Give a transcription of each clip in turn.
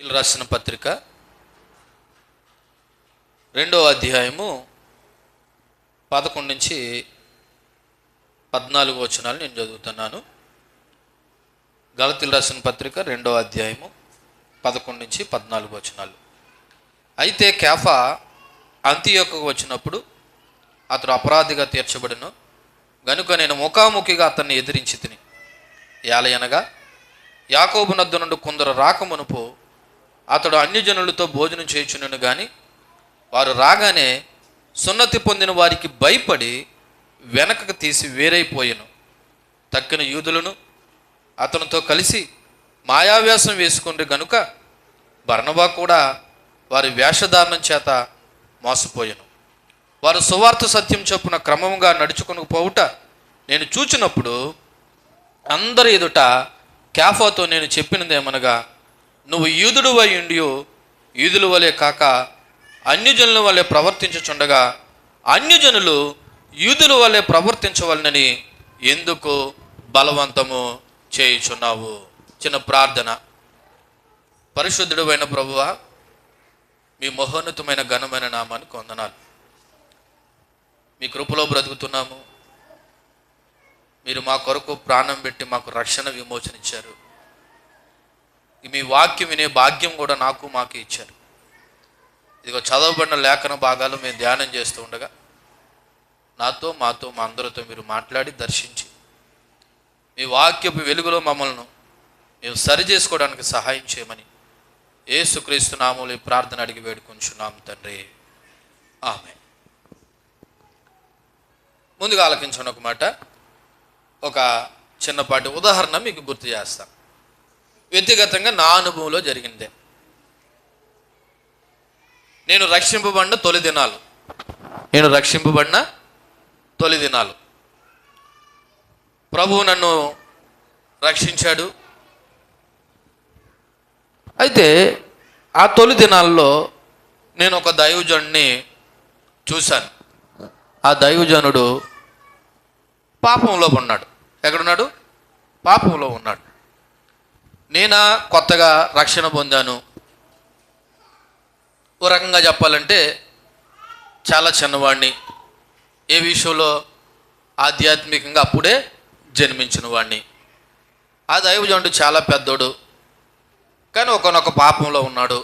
గలతీయులకు రాసిన పత్రిక 2వ అధ్యాయము 11 నుంచి 14 వచనాలు నేను చదువుతున్నాను. గలతీయులకు రాసిన పత్రిక 2వ అధ్యాయము 11 నుంచి 14 వచనాలు. అయితే కేఫా అంతియోకుకు వచ్చినప్పుడు అతడు అపరాధిగా తీర్చబడిను గనుక నేను ముఖాముఖిగా అతన్ని ఎదిరించి తిని, ఏలయనగా యాకోబు నద్ద నుండి కొందరు రాకమునుపు అతడు అన్యజనులతో భోజనం చేయుచునను గాని వారు రాగానే సున్నతి పొందిన వారికి భయపడి వెనకకు తీసి వేరైపోయెను. తక్కిన యూదులను అతనితో కలిసి మాయావ్యాసం వేసుకుంటే గనుక బర్నబా కూడా వారి వేషధారణం చేత మోసపోయెను. వారు సువార్త సత్యం చొప్పున క్రమంగా నడుచుకుని పోవుట నేను చూచినప్పుడు అందరి ఎదుట కేఫాతో నేను చెప్పినదేమనగా, నువ్వు యూదుడు అయి ఉండి యూదుల వలె కాక అన్యజనుల వలె ప్రవర్తించుచుండగా అన్యజనులు యూదుల వలె ప్రవర్తించవలనని ఎందుకు బలవంతము చేయుచున్నావు? చిన్న ప్రార్థన. పరిశుద్ధుడు అయిన ప్రభువా, మీ మహోన్నతమైన ఘనమైన నామానికి వందనాలు. మీ కృపలో బ్రతుకుతున్నాము. మీరు మా కొరకు ప్రాణం పెట్టి మాకు రక్షణ విమోచన ఇచ్చారు. మీ వాక్యం వినే భాగ్యం కూడా మాకు ఇచ్చారు. ఇదిగో చదవబడిన లేఖన భాగాలు మేము ధ్యానం చేస్తూ ఉండగా నాతో మాతో మా అందరితో మీరు మాట్లాడి దర్శించి మీ వాక్యపు వెలుగులో మమ్మల్ని మేము సరి చేసుకోవడానికి సహాయం చేయమని యేసుక్రీస్తు నామములో ఈ ప్రార్థన అడిగి వేడుకొంచున్నాం తండ్రి, ఆమేన్. ముందుగా ఆలకించండి ఒక మాట. ఒక చిన్నపాటి ఉదాహరణ మీకు గుర్తు చేస్తాను. వ్యక్తిగతంగా నా అనుభవంలో జరిగిందే. నేను రక్షింపబడిన తొలి దినాలు ప్రభువు నన్ను రక్షించాడు. అయితే ఆ తొలి దినాల్లో నేను ఒక దైవజనుడిని చూశాను. ఆ దైవజనుడు పాపంలో ఉన్నాడు. ఎక్కడున్నాడు? పాపంలో ఉన్నాడు. నేనా కొత్తగా రక్షణ పొందాను. ఓ రకంగా చెప్పాలంటే చాలా చిన్నవాడిని. ఏ విషయంలో? ఆధ్యాత్మికంగా అప్పుడే జన్మించిన వాడిని. ఆ దైవజనుడు చాలా పెద్దోడు, కానీ ఒకనొక పాపంలో ఉన్నాడు.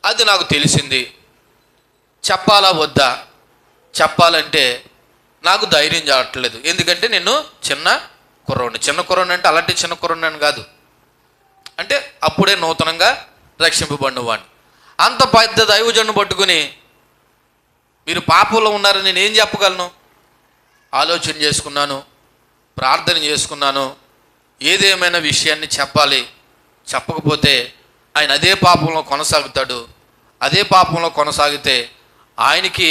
అది నాకు తెలిసింది. చెప్పాలా వద్దా? చెప్పాలంటే నాకు ధైర్యం చాలట్లేదు. ఎందుకంటే నేను చిన్న కుర్రోడిని అంటే అలాంటి చిన్న కుర్రోడిని కాదు, అంటే అప్పుడే నూతనంగా రక్షింపబడిన వాడిని. అంత పెద్ద దైవజనుని పట్టుకుని మీరు పాపంలో ఉన్నారని నేను ఏం చెప్పగలను? ఆలోచన చేసుకున్నాను, ప్రార్థన చేసుకున్నాను. ఏదేమైనా విషయాన్ని చెప్పాలి. చెప్పకపోతే ఆయన అదే పాపంలో కొనసాగుతాడు. అదే పాపంలో కొనసాగితే ఆయనకి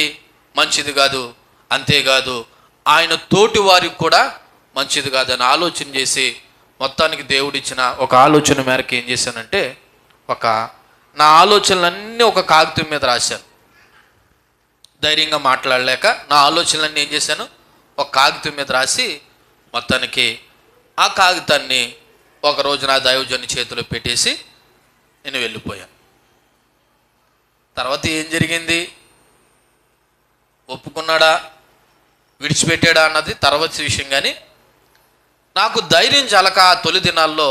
మంచిది కాదు, అంతేకాదు ఆయన తోటి వారికి కూడా మంచిది కాదని ఆలోచన చేసి మొత్తానికి దేవుడిచ్చిన ఒక ఆలోచన మేరకు ఏం చేశానంటే నా ఆలోచనలన్నీ ఒక కాగితం మీద రాశాను. ధైర్యంగా మాట్లాడలేక నా ఆలోచనలన్నీ ఏం చేశాను, ఒక కాగితం మీద రాసి మొత్తానికి ఆ కాగితాన్ని ఒకరోజు నా దైవజనుని చేతిలో పెట్టేసి నేను వెళ్ళిపోయాను. తర్వాత ఏం జరిగింది? ఒప్పుకున్నాడా, విడిచిపెట్టాడా అన్నది తర్వాత విషయం. కానీ నాకు ధైర్యం చాలక ఆ తొలి దినాల్లో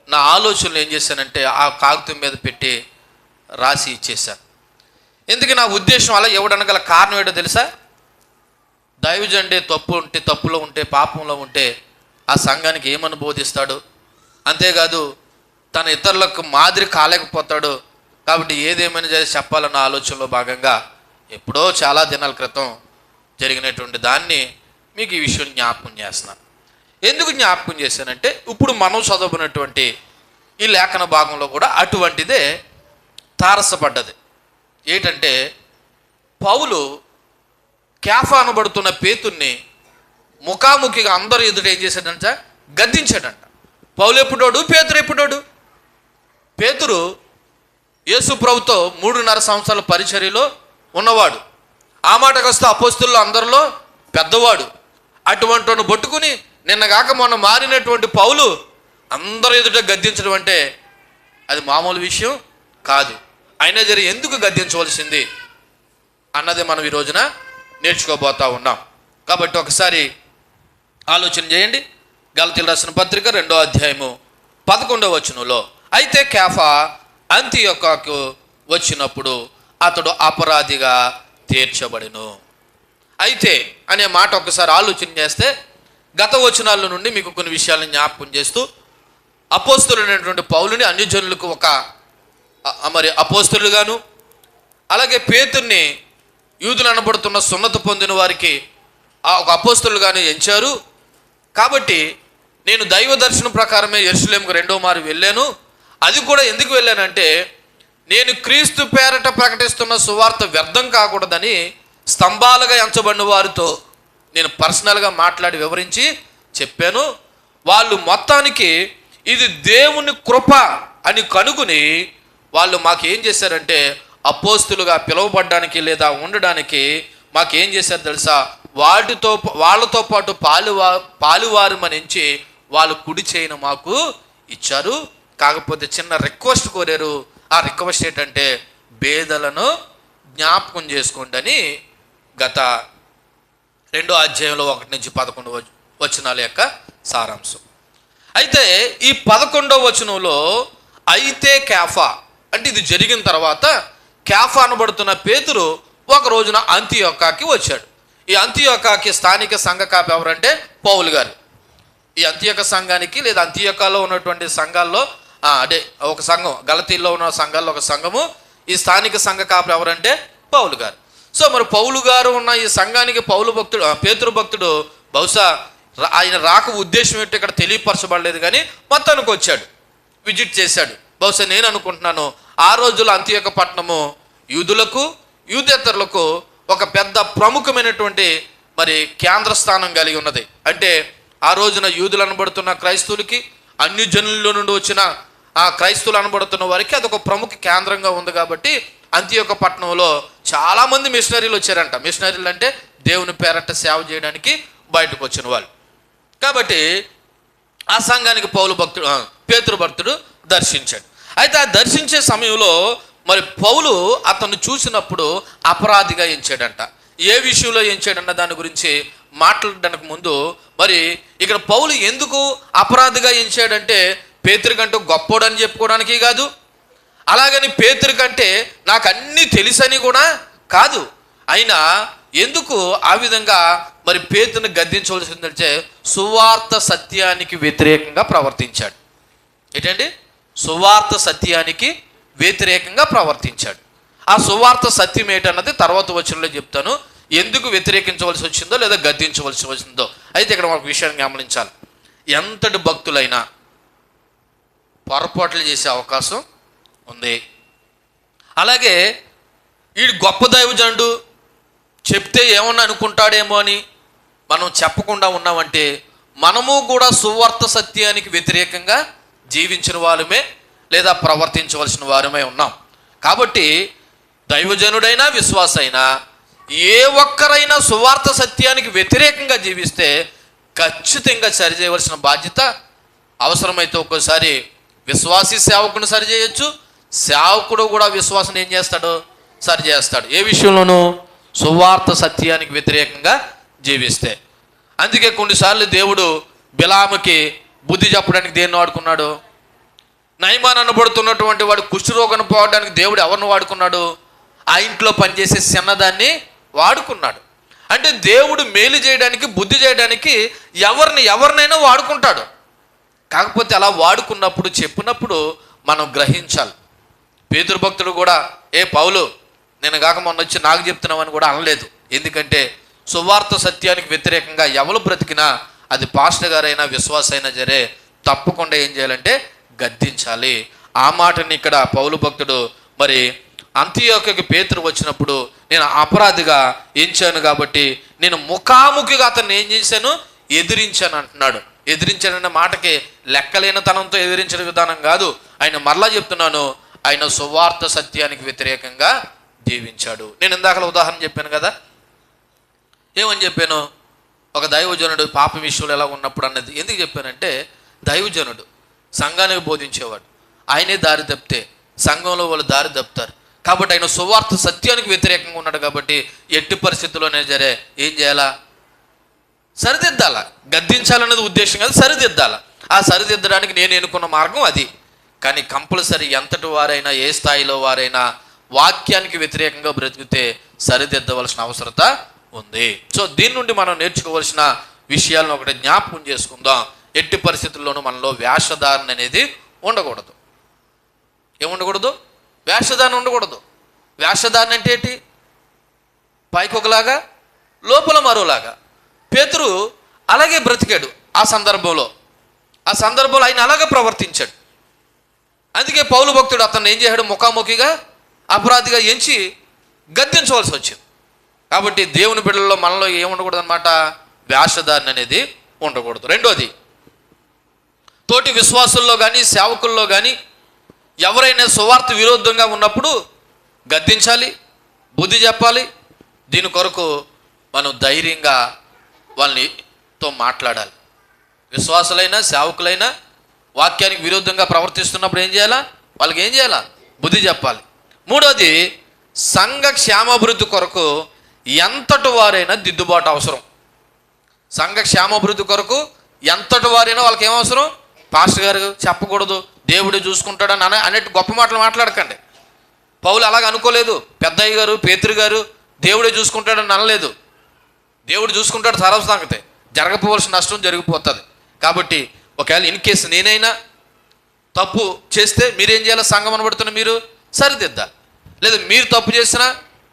నా ఆలోచనలు ఏం చేశానంటే ఆ కాగితం మీద పెట్టి రాసి ఇచ్చేశాను. ఎందుకు నా ఉద్దేశం అలా ఇవ్వడానికి గల కారణం ఏంటో తెలుసా? దైవజనుడే తప్పులో ఉంటే పాపంలో ఉంటే ఆ సంఘానికి ఏమని బోధిస్తాడు? అంతేకాదు తన ఇతరులకు మాదిరి కాలేకపోతాడు. కాబట్టి ఏదేమైనా చేసి చెప్పాలన్న ఆలోచనలో భాగంగా ఎప్పుడో చాలా దినాల క్రితం జరిగినటువంటి దాన్ని మీకు ఈ విషయం జ్ఞాపకం చేస్తున్నాను. ఎందుకు జ్ఞాపకం చేశానంటే ఇప్పుడు మనం చదువుకున్నటువంటి ఈ లేఖన భాగంలో కూడా అటువంటిదే తారసపడ్డది. ఏంటంటే పౌలు కేఫా అనబడుతున్న పేతుర్ని ముఖాముఖిగా అందరూ ఎదుట ఏం చేశాడంట? గద్దించాడంట. పౌలు ఎప్పుడోడు, పేతురు ఎప్పుడోడు? పేతురు యేసు ప్రభుతో 3.5 సంవత్సరాల పరిచర్యలో ఉన్నవాడు. ఆ మాటకు వస్తే అపోస్తుల్లో అందరిలో పెద్దవాడు. అటువంటి వాడిని పట్టుకుని నిన్నగాక మొన్న మారినటువంటి పౌలు అందరూ ఎదుట గద్దించడం అంటే అది మామూలు విషయం కాదు. అయినా సరే ఎందుకు గద్దించవలసింది అన్నది మనం ఈ రోజున నేర్చుకోబోతా ఉన్నాం. కాబట్టి ఒకసారి ఆలోచన చేయండి. గలతీయులకు రాసిన పత్రిక 2వ అధ్యాయము 11వ వచనంలో, అయితే కేఫా అంతియొక్కకు వచ్చినప్పుడు అతడు అపరాధిగా తీర్చబడెను. అయితే అనే మాట ఒకసారి ఆలోచన చేస్తే గత వచనాల నుండి మీకు కొన్ని విషయాలను జ్ఞాపకం చేస్తూ, అపోస్తలుడైనటువంటి పౌలుని అన్యజనులకు ఒక మరి అపోస్తలుగాను, అలాగే పేతుర్ని యూదులు అనబడుతున్న సున్నతి పొందిన వారికి ఒక అపోస్తలుగాను ఎంచారు. కాబట్టి నేను దైవ దర్శనం ప్రకారమే యెరూషలేముకు 2వ మారు వెళ్ళాను. అది కూడా ఎందుకు వెళ్ళానంటే, నేను క్రీస్తు పేరట ప్రకటిస్తున్న సువార్త వ్యర్థం కాకూడదని స్తంభాలుగా ఎంచబడిన వారితో నేను పర్సనల్గా మాట్లాడి వివరించి చెప్పాను. వాళ్ళు మొత్తానికి ఇది దేవుని కృప అని కనుగొని వాళ్ళు మాకేం చేశారంటే, అపోస్తులుగా పిలువబడ్డానికి లేదా ఉండడానికి మాకేం చేశారు తెలుసా, వాళ్ళతో పాటు పాలువారమనించి వాళ్ళు కుడి చేయను మాకు ఇచ్చారు. కాకపోతే చిన్న రిక్వెస్ట్ కోరారు. ఆ రిక్వెస్ట్ ఏంటంటే, బేదలను జ్ఞాపకం చేసుకోండి అని గత 2వ అధ్యాయంలో 1 నుంచి 11 వచనాల యొక్క సారాంశం. అయితే ఈ 11వ వచనంలో అయితే కేఫా అంటే ఇది జరిగిన తర్వాత కేఫా అనబడుతున్న పేతురు ఒక రోజున అంతియొక్కకి వచ్చాడు. ఈ అంతియొక్కకి స్థానిక సంఘ కాపి ఎవరంటే పౌలు గారు. ఈ అంతియొక్క సంఘానికి లేదా అంతియొక్కలో ఉన్నటువంటి సంఘాల్లో అదే ఒక సంఘం, గలతీల్లో ఉన్న సంఘాల్లో ఒక సంఘము. ఈ స్థానిక సంఘ కాపి ఎవరంటే పౌలు గారు. సో మరి పౌలు గారు ఉన్న ఈ సంఘానికి పేతురు భక్తుడు బహుశా ఆయన రాక ఉద్దేశం ఏంటో ఇక్కడ తెలియపరచబడలేదు, కానీ మొత్తానికి వచ్చాడు, విజిట్ చేశాడు. బహుశా నేను అనుకుంటున్నాను ఆ రోజుల్లో అంతియొక్క పట్టణము యూదులకు యూదేతరులకు ఒక పెద్ద ప్రముఖమైనటువంటి మరి కేంద్ర స్థానం కలిగి ఉన్నది. అంటే ఆ రోజున యూదులు అనబడుతున్న క్రైస్తవులకి, అన్ని జనుల్లో నుండి వచ్చిన ఆ క్రైస్తవులు అనబడుతున్న వారికి అదొక ప్రముఖ కేంద్రంగా ఉంది. కాబట్టి అంతియొక్క పట్టణంలో చాలామంది మిషనరీలు వచ్చారంట. మిషనరీలు అంటే దేవుని పేరట సేవ చేయడానికి బయటకు వచ్చిన వాళ్ళు. కాబట్టి ఆ సంఘానికి పేతురు భక్తుడు దర్శించాడు. అయితే ఆ దర్శించే సమయంలో మరి పౌలు అతను చూసినప్పుడు అపరాధిగా ఎంచాడంట. ఏ విషయంలో ఎంచాడన్న దాని గురించి మాట్లాడడానికి ముందు మరి ఇక్కడ పౌలు ఎందుకు అపరాధిగా ఎంచాడంటే, పేతురు కంటే గొప్పోడని చెప్పుకోవడానికి కాదు, అలాగని పేతురు కంటే నాకు అన్నీ తెలుసని కూడా కాదు. అయినా ఎందుకు ఆ విధంగా మరి పేతురుని గద్దించవలసిందంటే, సువార్త సత్యానికి వ్యతిరేకంగా ప్రవర్తించాడు. ఏంటండి? సువార్త సత్యానికి వ్యతిరేకంగా ప్రవర్తించాడు. ఆ సువార్త సత్యం ఏంటన్నది తర్వాత వచనంలో చెప్తాను, ఎందుకు వ్యతిరేకించవలసి వచ్చిందో లేదా గద్దించవలసి వచ్చిందో. అయితే ఇక్కడ ఒక విషయాన్ని గమనించాలి. ఎంతటి భక్తులైనా పొరపాట్లు చేసే అవకాశం ఉంది. అలాగే వీడు గొప్ప దైవజనుడు, చెప్తే ఏమన్నా అనుకుంటాడేమో అని మనం చెప్పకుండా ఉన్నామంటే మనము కూడా సువార్త సత్యానికి వ్యతిరేకంగా జీవించిన వారమే లేదా ప్రవర్తించవలసిన వారమే ఉన్నాం. కాబట్టి దైవజనుడైనా విశ్వాసైనా ఏ ఒక్కరైనా సువార్త సత్యానికి వ్యతిరేకంగా జీవిస్తే ఖచ్చితంగా సరిచేయవలసిన బాధ్యత, అవసరమైతే ఒక్కోసారి విశ్వాసీ సేవకుని సరిచేయచ్చు, సేవకుడు కూడా విశ్వాసం ఏం చేస్తాడు? సరిచేస్తాడు. ఏ విషయంలోనూ? సువార్త సత్యానికి వ్యతిరేకంగా జీవిస్తే. అందుకే కొన్నిసార్లు దేవుడు బిలాముకి బుద్ధి చెప్పడానికి దేన్ని వాడుకున్నాడు? నయమాన్ అనబడుతున్నటువంటి వాడు కుష్ఠరోగం పోవడానికి దేవుడు ఎవరిని వాడుకున్నాడు? ఆ ఇంట్లో పనిచేసే చిన్నదాన్ని వాడుకున్నాడు. అంటే దేవుడు మేలు చేయడానికి, బుద్ధి చేయడానికి ఎవరినైనా వాడుకుంటాడు. కాకపోతే అలా వాడుకున్నప్పుడు, చెప్పినప్పుడు మనం గ్రహించాలి. పేతురు భక్తుడు కూడా పౌలు నేను కాక మొన్న వచ్చి నాకు చెప్తున్నామని కూడా అనలేదు. ఎందుకంటే సువార్త సత్యానికి వ్యతిరేకంగా ఎవరు బ్రతికినా, అది పాస్టర్ గారైనా విశ్వాసైనా సరే, తప్పకుండా ఏం చేయాలంటే గద్దించాలి. ఆ మాటని ఇక్కడ పౌలు భక్తుడు మరి అంతియొక్కకి పేతురు వచ్చినప్పుడు నేను అపరాధిగా ఎంచాను కాబట్టి నేను ముఖాముఖిగా అతన్ని ఏం చేశాను? ఎదిరించాను అంటున్నాడు. ఎదిరించాడన్న మాటకి లెక్కలేని తనంతో ఎదిరించిన విధానం కాదు. ఆయన మరలా చెప్తున్నాను, ఆయన సువార్త సత్యానికి వ్యతిరేకంగా జీవించాడు. నేను ఇందాక ఉదాహరణ చెప్పాను కదా, ఏమని చెప్పాను? ఒక దైవజనుడు పాప విషయంలో ఎలా ఉన్నప్పుడు అన్నది ఎందుకు చెప్పానంటే, దైవజనుడు సంఘానికి బోధించేవాడు. ఆయనే దారి తప్పితే సంఘంలో వాళ్ళు దారి తప్పుతారు. కాబట్టి ఆయన సువార్త సత్యానికి వ్యతిరేకంగా ఉన్నాడు. కాబట్టి ఎట్టి పరిస్థితుల్లోనే సరే ఏం చేయాలా? సరిదిద్దాలా. గద్దించాలన్నది ఉద్దేశం కాదు, సరిదిద్దాలా. ఆ సరిదిద్దడానికి నేను ఎన్నుకున్న మార్గం అది. కానీ కంపల్సరీ ఎంతటి వారైనా, ఏ స్థాయిలో వారైనా వాక్యానికి వ్యతిరేకంగా బ్రతికితే సరిదిద్దవలసిన అవసరత ఉంది. సో దీని నుండి మనం నేర్చుకోవాల్సిన విషయాలను ఒకటి జ్ఞాపకం చేసుకుందాం. ఎట్టి పరిస్థితుల్లోనూ మనలో వేషధారణ అనేది ఉండకూడదు. ఏముండకూడదు? వేషధారణ ఉండకూడదు. వేషధారణ అంటే ఏంటి? పైకి ఒకలాగా లోపల మరోలాగా. పేతురు అలాగే బ్రతికాడు. ఆ సందర్భంలో ఆయన అలాగే ప్రవర్తించాడు. అందుకే పౌలు భక్తుడు అతన్ని ఏం చేశాడు? ముఖాముఖిగా అపరాధిగా ఎంచి గద్దించవలసి వచ్చింది. కాబట్టి దేవుని బిడ్డల్లో మనలో ఏముండకూడదు అనమాట? వేషధారణ అనేది ఉండకూడదు. రెండోది, తోటి విశ్వాసుల్లో కానీ సేవకుల్లో కానీ ఎవరైనా సువార్త విరోధంగా ఉన్నప్పుడు గద్దించాలి, బుద్ధి చెప్పాలి. దీని కొరకు మనం ధైర్యంగా వాళ్ళతో మాట్లాడాలి. విశ్వాసులైనా సేవకులైనా వాక్యానికి విరుద్ధంగా ప్రవర్తిస్తున్నప్పుడు ఏం చేయాలా? వాళ్ళకి ఏం చేయాలా? బుద్ధి చెప్పాలి. మూడోది, సంఘ క్షేమాభివృద్ధి కొరకు ఎంతటి వారైనా దిద్దుబాటు అవసరం. సంఘ క్షేమాభివృద్ధి కొరకు ఎంతటి వారైనా వాళ్ళకి ఏమవసరం? పాస్టర్ గారు చెప్పకూడదు, దేవుడే చూసుకుంటాడని అనేట్టు గొప్ప మాటలు మాట్లాడకండి. పౌలు అలాగ అనుకోలేదు. పెద్దయ్య గారు, పేతురు గారు దేవుడే చూసుకుంటాడని అనలేదు. దేవుడు చూసుకుంటాడు సర్వసంగతే. జరగపోవలసిన నష్టం జరిగిపోతుంది. కాబట్టి ఒకవేళ ఇన్ కేసు నేనైనా తప్పు చేస్తే మీరేం చేయాలి? సంఘం అనబడుతున్న మీరు సరిదిద్దాలి. లేదా మీరు తప్పు చేసినా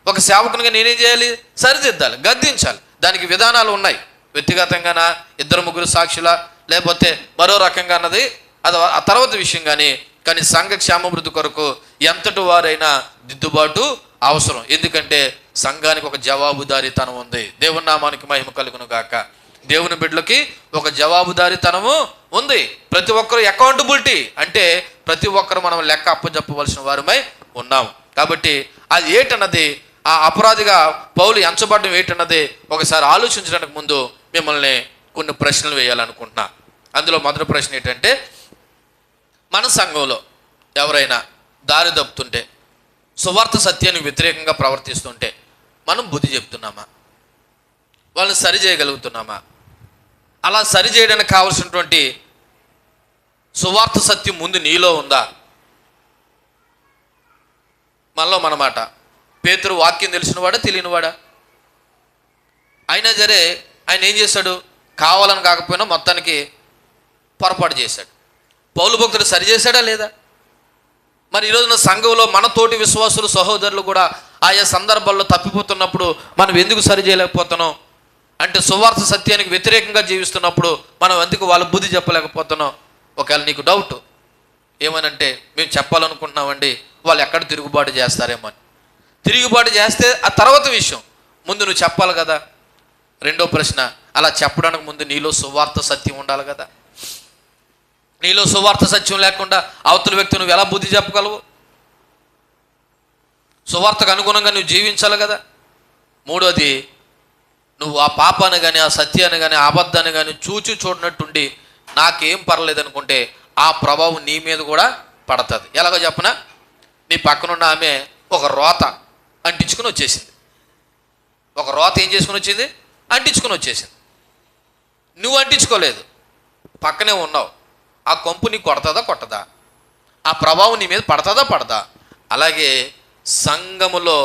ఒక సేవకునిగా నేనేం చేయాలి? సరిదిద్దాలి, గద్దించాలి. దానికి విధానాలు ఉన్నాయి. వ్యక్తిగతంగానా, ఇద్దరు ముగ్గురు సాక్షుల, లేకపోతే మరో రకంగా అన్నది అది ఆ తర్వాత విషయం. కానీ సంఘ క్షేమాభివృద్ధి కొరకు ఎంతటి వారైనా దిద్దుబాటు అవసరం. ఎందుకంటే సంఘానికి ఒక జవాబుదారీతనం ఉంది. దేవుని నామానికి మహిమ కలుగును గాక. దేవుని బిడ్డలకి ఒక జవాబుదారీతనము ఉంది. ప్రతి ఒక్కరు అకౌంటబిలిటీ అంటే ప్రతి ఒక్కరు మనం లెక్క అప్పచెప్పవలసిన వారమై ఉన్నాం. కాబట్టి అది ఏంటన్నది, ఆ అపరాధిగా పౌలు ఎంచబడ్డం ఏంటన్నది ఒకసారి ఆలోచించడానికి ముందు మిమ్మల్ని కొన్ని ప్రశ్నలు వేయాలనుకుంటున్నా. అందులో మొదటి ప్రశ్న ఏంటంటే, మన సంఘంలో ఎవరైనా దారి తప్పుతుంటే, సువార్త సత్యానికి వ్యతిరేకంగా ప్రవర్తిస్తుంటే మనం బుద్ధి చెప్తున్నామా? వాళ్ళని సరి చేయగలుగుతున్నామా? అలా సరి చేయడానికి కావలసినటువంటి సువార్త సత్యం ముందు నీలో ఉందా? మనలో మనమాట. పేతురు వాక్యం తెలిసినవాడా, తెలియనివాడా? అయినా సరే ఆయన ఏం చేశాడు? కావాలని కాకపోయినా మొత్తానికి పొరపాటు చేశాడు. పౌలు భక్తుడు సరి చేశాడా లేదా? మరి ఈరోజున సంఘంలో మన తోటి విశ్వాసులు, సహోదరులు కూడా ఆయా సందర్భాల్లో తప్పిపోతున్నప్పుడు మనం ఎందుకు సరి చేయలేకపోతున్నాం? అంటే సువార్త సత్యానికి వ్యతిరేకంగా జీవిస్తున్నప్పుడు మనం ఎందుకు వాళ్ళ బుద్ధి చెప్పలేకపోతున్నాం? ఒకవేళ నీకు డౌట్ ఏమనంటే, మేము చెప్పాలనుకుంటున్నామండి, వాళ్ళు ఎక్కడ తిరుగుబాటు చేస్తారేమో అని. తిరుగుబాటు చేస్తే ఆ తర్వాత విషయం, ముందు నువ్వు చెప్పాలి కదా. రెండో ప్రశ్న, అలా చెప్పడానికి ముందు నీలో సువార్త సత్యం ఉండాలి కదా. నీలో సువార్త సత్యం లేకుండా అవతల వ్యక్తి నువ్వు ఎలా బుద్ధి చెప్పగలవు? సువార్తకు అనుగుణంగా నువ్వు జీవించాలి కదా. మూడోది, నువ్వు ఆ పాపాన్ని కానీ, ఆ సత్యాన్ని కానీ, ఆ అబద్ధాన్ని కానీ చూడనట్టుండి నాకేం పర్లేదనుకుంటే ఆ ప్రభావం నీ మీద కూడా పడుతుంది. ఎలాగో చెప్పనా? నీ పక్కనున్న ఆమె ఒక రోత అంటించుకుని వచ్చేసింది. ఒక రోత ఏం చేసుకుని వచ్చింది? అంటించుకుని వచ్చేసింది. నువ్వు అంటించుకోలేదు, పక్కనే ఉన్నావు. ఆ కొంపు నీకు కొడతాదా కొట్టదా? ఆ ప్రభావం నీ మీద పడతాదా పడదా? అలాగే సంఘములో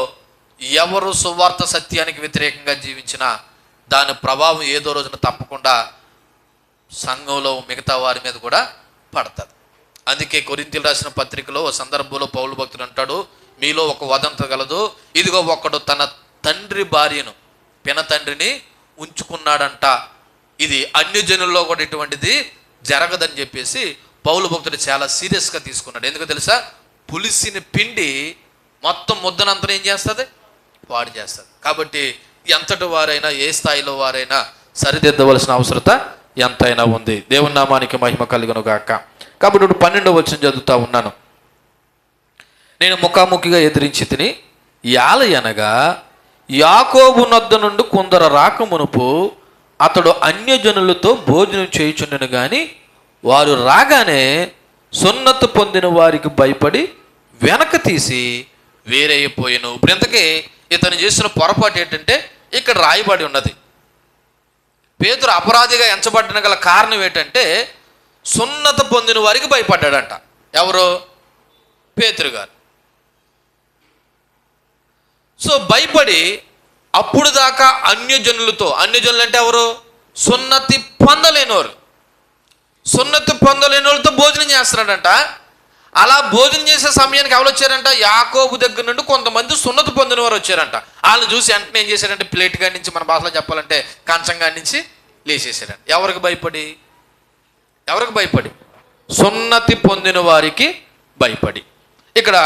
ఎవరు సువార్త సత్యానికి వ్యతిరేకంగా జీవించినా దాని ప్రభావం ఏదో రోజున తప్పకుండా సంఘంలో మిగతా వారి మీద కూడా పడుతుంది. అందుకే కొరింథీయులు రాసిన పత్రికలో ఓ సందర్భంలో పౌలు భక్తుడు అంటాడు, మీలో ఒక వదంత గలదు, ఇదిగో ఒకడు తన తండ్రి భార్యను, పిన తండ్రిని ఉంచుకున్నాడంట. ఇది అన్యజనుల్లో కూడా ఇటువంటిది జరగదని చెప్పేసి పౌలు భక్తుడు చాలా సీరియస్గా తీసుకున్నాడు. ఎందుకు తెలుసా? పులిసిన పిండి మొత్తం ముద్దనంతా ఏం చేస్తుంది? పాడు చేస్తుంది. కాబట్టి ఎంతటి వారైనా, ఏ స్థాయిలో వారైనా సరిదిద్దవలసిన అవసరత ఎంతైనా ఉంది. దేవుని నామానికి మహిమ కలుగును గాక. కాబట్టి ఇప్పుడు 12వ వచనం చదువుతా ఉన్నాను. నేను ముఖాముఖిగా ఎదిరించి తిని యాలయనగా యాకోబు నొద్ద నుండి కొందరు రాకమునుపు అతడు అన్యజనులతో భోజనం చేయుచుండెను, కానీ వారు రాగానే సున్నతి పొందిన వారికి భయపడి వెనక తీసి వేరైపోయాను. ఇప్పుడు ఇంతకీ ఇతను చేసిన పొరపాటు ఏంటంటే ఇక్కడ రాయబడి ఉన్నది. పేతురు అపరాధిగా ఎంచబడిన గల కారణం ఏంటంటే సున్నతి పొందిన వారికి భయపడ్డాడంట. ఎవరు? పేతురు గారు. సో భయపడి అప్పుడు దాకా అన్యజనులతో, అన్యజనులు అంటే ఎవరు? సున్నతి పొందలేనివారు. సున్నతి పొందలేని వాళ్ళతో భోజనం చేస్తున్నాడంట. అలా భోజనం చేసే సమయానికి ఎవరు వచ్చారంట? యాకోబు దగ్గర నుండి కొంతమంది సున్నతి పొందిన వారు వచ్చారంట. వాళ్ళని చూసి వెంటనే ఏం చేశారంటే ప్లేట్ కాడి నుంచి, మన భాషలో చెప్పాలంటే కంచం కాడి నుంచి లేచేసారంట. ఎవరికి భయపడి? ఎవరికి భయపడి? సున్నతి పొందిన వారికి భయపడి. ఇక్కడ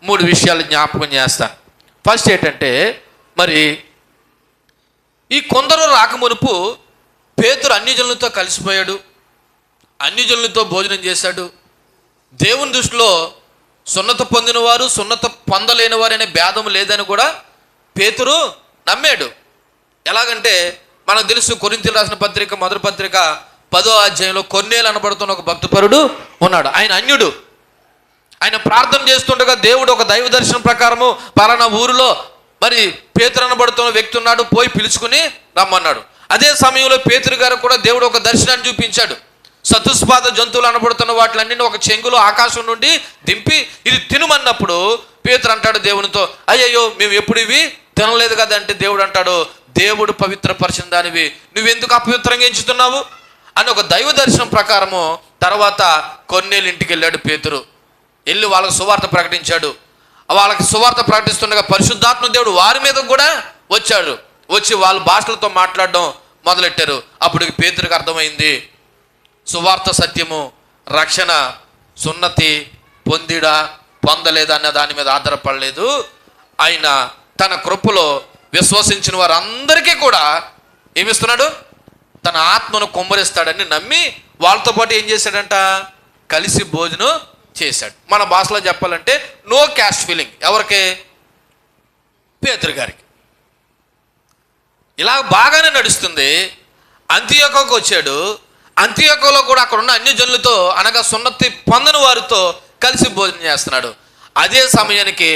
3 విషయాలు జ్ఞాపకం చేస్తాను. ఫస్ట్ ఏంటంటే, మరి ఈ కొందరు రాకమునుపు పేతురు అన్యజనులతో కలిసిపోయాడు, అన్యజనులతో భోజనం చేశాడు. దేవుని దృష్టిలో సున్నతి పొందినవారు, సున్నతి పొందలేని వారు అనే భేదం లేదని కూడా పేతురు నమ్మాడు. ఎలాగంటే మనకు తెలుసు, కొరింథీయులకు రాసిన పత్రిక మొదటి పత్రిక 10వ అధ్యాయంలో కొర్నేలు అనబడుతున్న ఒక భక్తపరుడు ఉన్నాడు. ఆయన అన్యుడు. ఆయన ప్రార్థన చేస్తుండగా దేవుడు ఒక దైవ దర్శనం ప్రకారము పలానా ఊరిలో మరి పేతురు అనబడుతున్న వ్యక్తి ఉన్నాడు, పోయి పిలుచుకుని రమ్మన్నాడు. అదే సమయంలో పేతురు గారు కూడా దేవుడు ఒక దర్శనాన్ని చూపించాడు. చతుస్పాద జంతువులు అనబడుతున్న వాటిలన్నింటినీ ఒక చెంగులో ఆకాశం నుండి దింపి ఇది తినుమన్నప్పుడు పేతురు అంటాడు దేవునితో, అయ్యయ్యో మేము ఎప్పుడు ఇవి తినలేదు కదా. అంటే దేవుడు అంటాడు, దేవుడు పవిత్రపరిచిన దానివి నువ్వెందుకు అపవిత్రంగా ఎంచుతున్నావు అని ఒక దైవ దర్శనం ప్రకారము తర్వాత కొర్నేలు ఇంటికి వెళ్ళాడు పేతురు. వెళ్ళి వాళ్ళకి సువార్త ప్రకటించాడు. వాళ్ళకి సువార్త ప్రకటిస్తుండగా పరిశుద్ధాత్మ దేవుడు వారి మీద కూడా వచ్చాడు. వచ్చి వాళ్ళ భాషలతో మాట్లాడడం మొదలెట్టారు. అప్పుడు పేతురుకి అర్థమైంది, సువార్త సత్యము, రక్షణ సున్నతి పొందిడా పొందలేదా అన్న దాని మీద ఆధారపడలేదు. ఆయన తన కృపలో విశ్వసించిన వారందరికీ కూడా ఏమిస్తున్నాడు? తన ఆత్మను కుమ్మరిస్తాడని నమ్మి వాళ్ళతో పాటు ఏం చేశాడంట? కలిసి భోజనం చేశాడు. మన భాషలో చెప్పాలంటే నో క్యాస్ట్ ఫీలింగ్. ఎవరికి? పేతురు గారికి. ఇలా బాగానే నడుస్తుంది. అంతియోకోకు వచ్చాడు. అంతియోకోలో కూడా అక్కడ ఉన్న అన్యజనులతో, అనగా సున్నతి పొందని వారితో కలిసి భోజనం చేస్తున్నాడు. అదే సమయానికి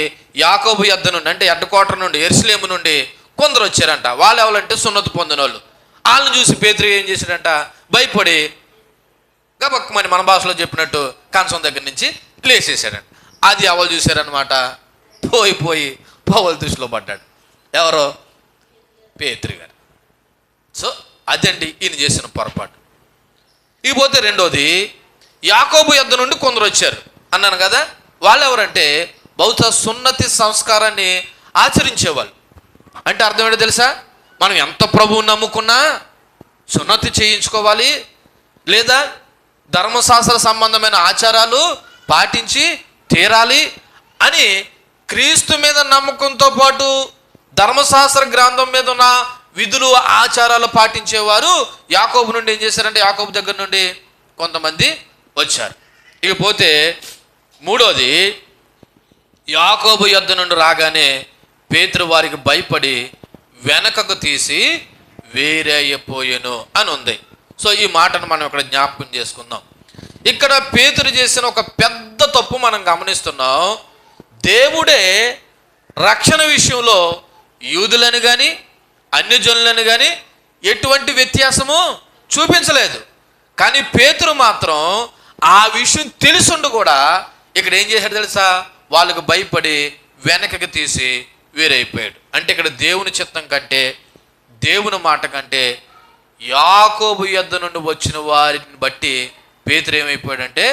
యాకోబు యొద్ద నుండి, అంటే హెడ్ క్వార్టర్ నుండి, యెరూషలేము నుండి కొందరు వచ్చారంట. వాళ్ళు ఎవరంటే సున్నతి పొందిన వాళ్ళు. వాళ్ళని చూసి పేతురు ఏం చేశాడంట? భయపడి గబక్కమని మన భాషలో చెప్పినట్టు కంచం దగ్గర నుంచి లేచేసాడంట. అది ఎవరు చూశారనమాట? పోయి పౌలు దృష్టిలో పడ్డాడు. ఎవరో? పేతురు గారు. సో అదండి ఈయన చేసిన పొరపాటు. ఇకపోతే రెండోది, యాకోబు యొద్ద నుండి కొందరు వచ్చారు అన్నాను కదా. వాళ్ళు ఎవరంటే బహుశా సున్నతి సంస్కారాన్ని ఆచరించేవాళ్ళు. అంటే అర్థం ఏంటో తెలుసా? మనం ఎంత ప్రభువుని నమ్ముకున్నా సున్నతి చేయించుకోవాలి, లేదా ధర్మశాస్త్ర సంబంధమైన ఆచారాలు పాటించి తీరాలి అని క్రీస్తు మీద నమ్మకంతో పాటు ధర్మశాస్త్ర గ్రంథం మీద ఉన్న విధులు ఆచారాలు పాటించేవారు యాకోబు నుండి ఏం చేశారంటే, యాకోబు దగ్గర నుండి కొంతమంది వచ్చారు. ఇకపోతే మూడోది, యాకోబు యొద్ద నుండి రాగానే పేతురు వారికి భయపడి వెనకకు తీసి వేరే అయిపోయాను అని ఉంది. సో ఈ మాటను మనం ఇక్కడ జ్ఞాపకం చేసుకుందాం. ఇక్కడ పేతురు చేసిన ఒక పెద్ద తప్పు మనం గమనిస్తున్నాం. దేవుడే రక్షణ విషయంలో యూదులను కానీ అన్యజనులను కానీ ఎటువంటి వ్యత్యాసము చూపించలేదు. కానీ పేతురు మాత్రం ఆ విషయం తెలుసుండు కూడా ఇక్కడ ఏం చేశాడు తెలుసా? వాళ్ళకు భయపడి వెనకకి తీసి వేరైపోయాడు. అంటే ఇక్కడ దేవుని చిత్తం కంటే, దేవుని మాట కంటే యాకోబు యొద్ద నుండి వచ్చిన వారిని బట్టి పేతురు ఏమైపోయాడంటే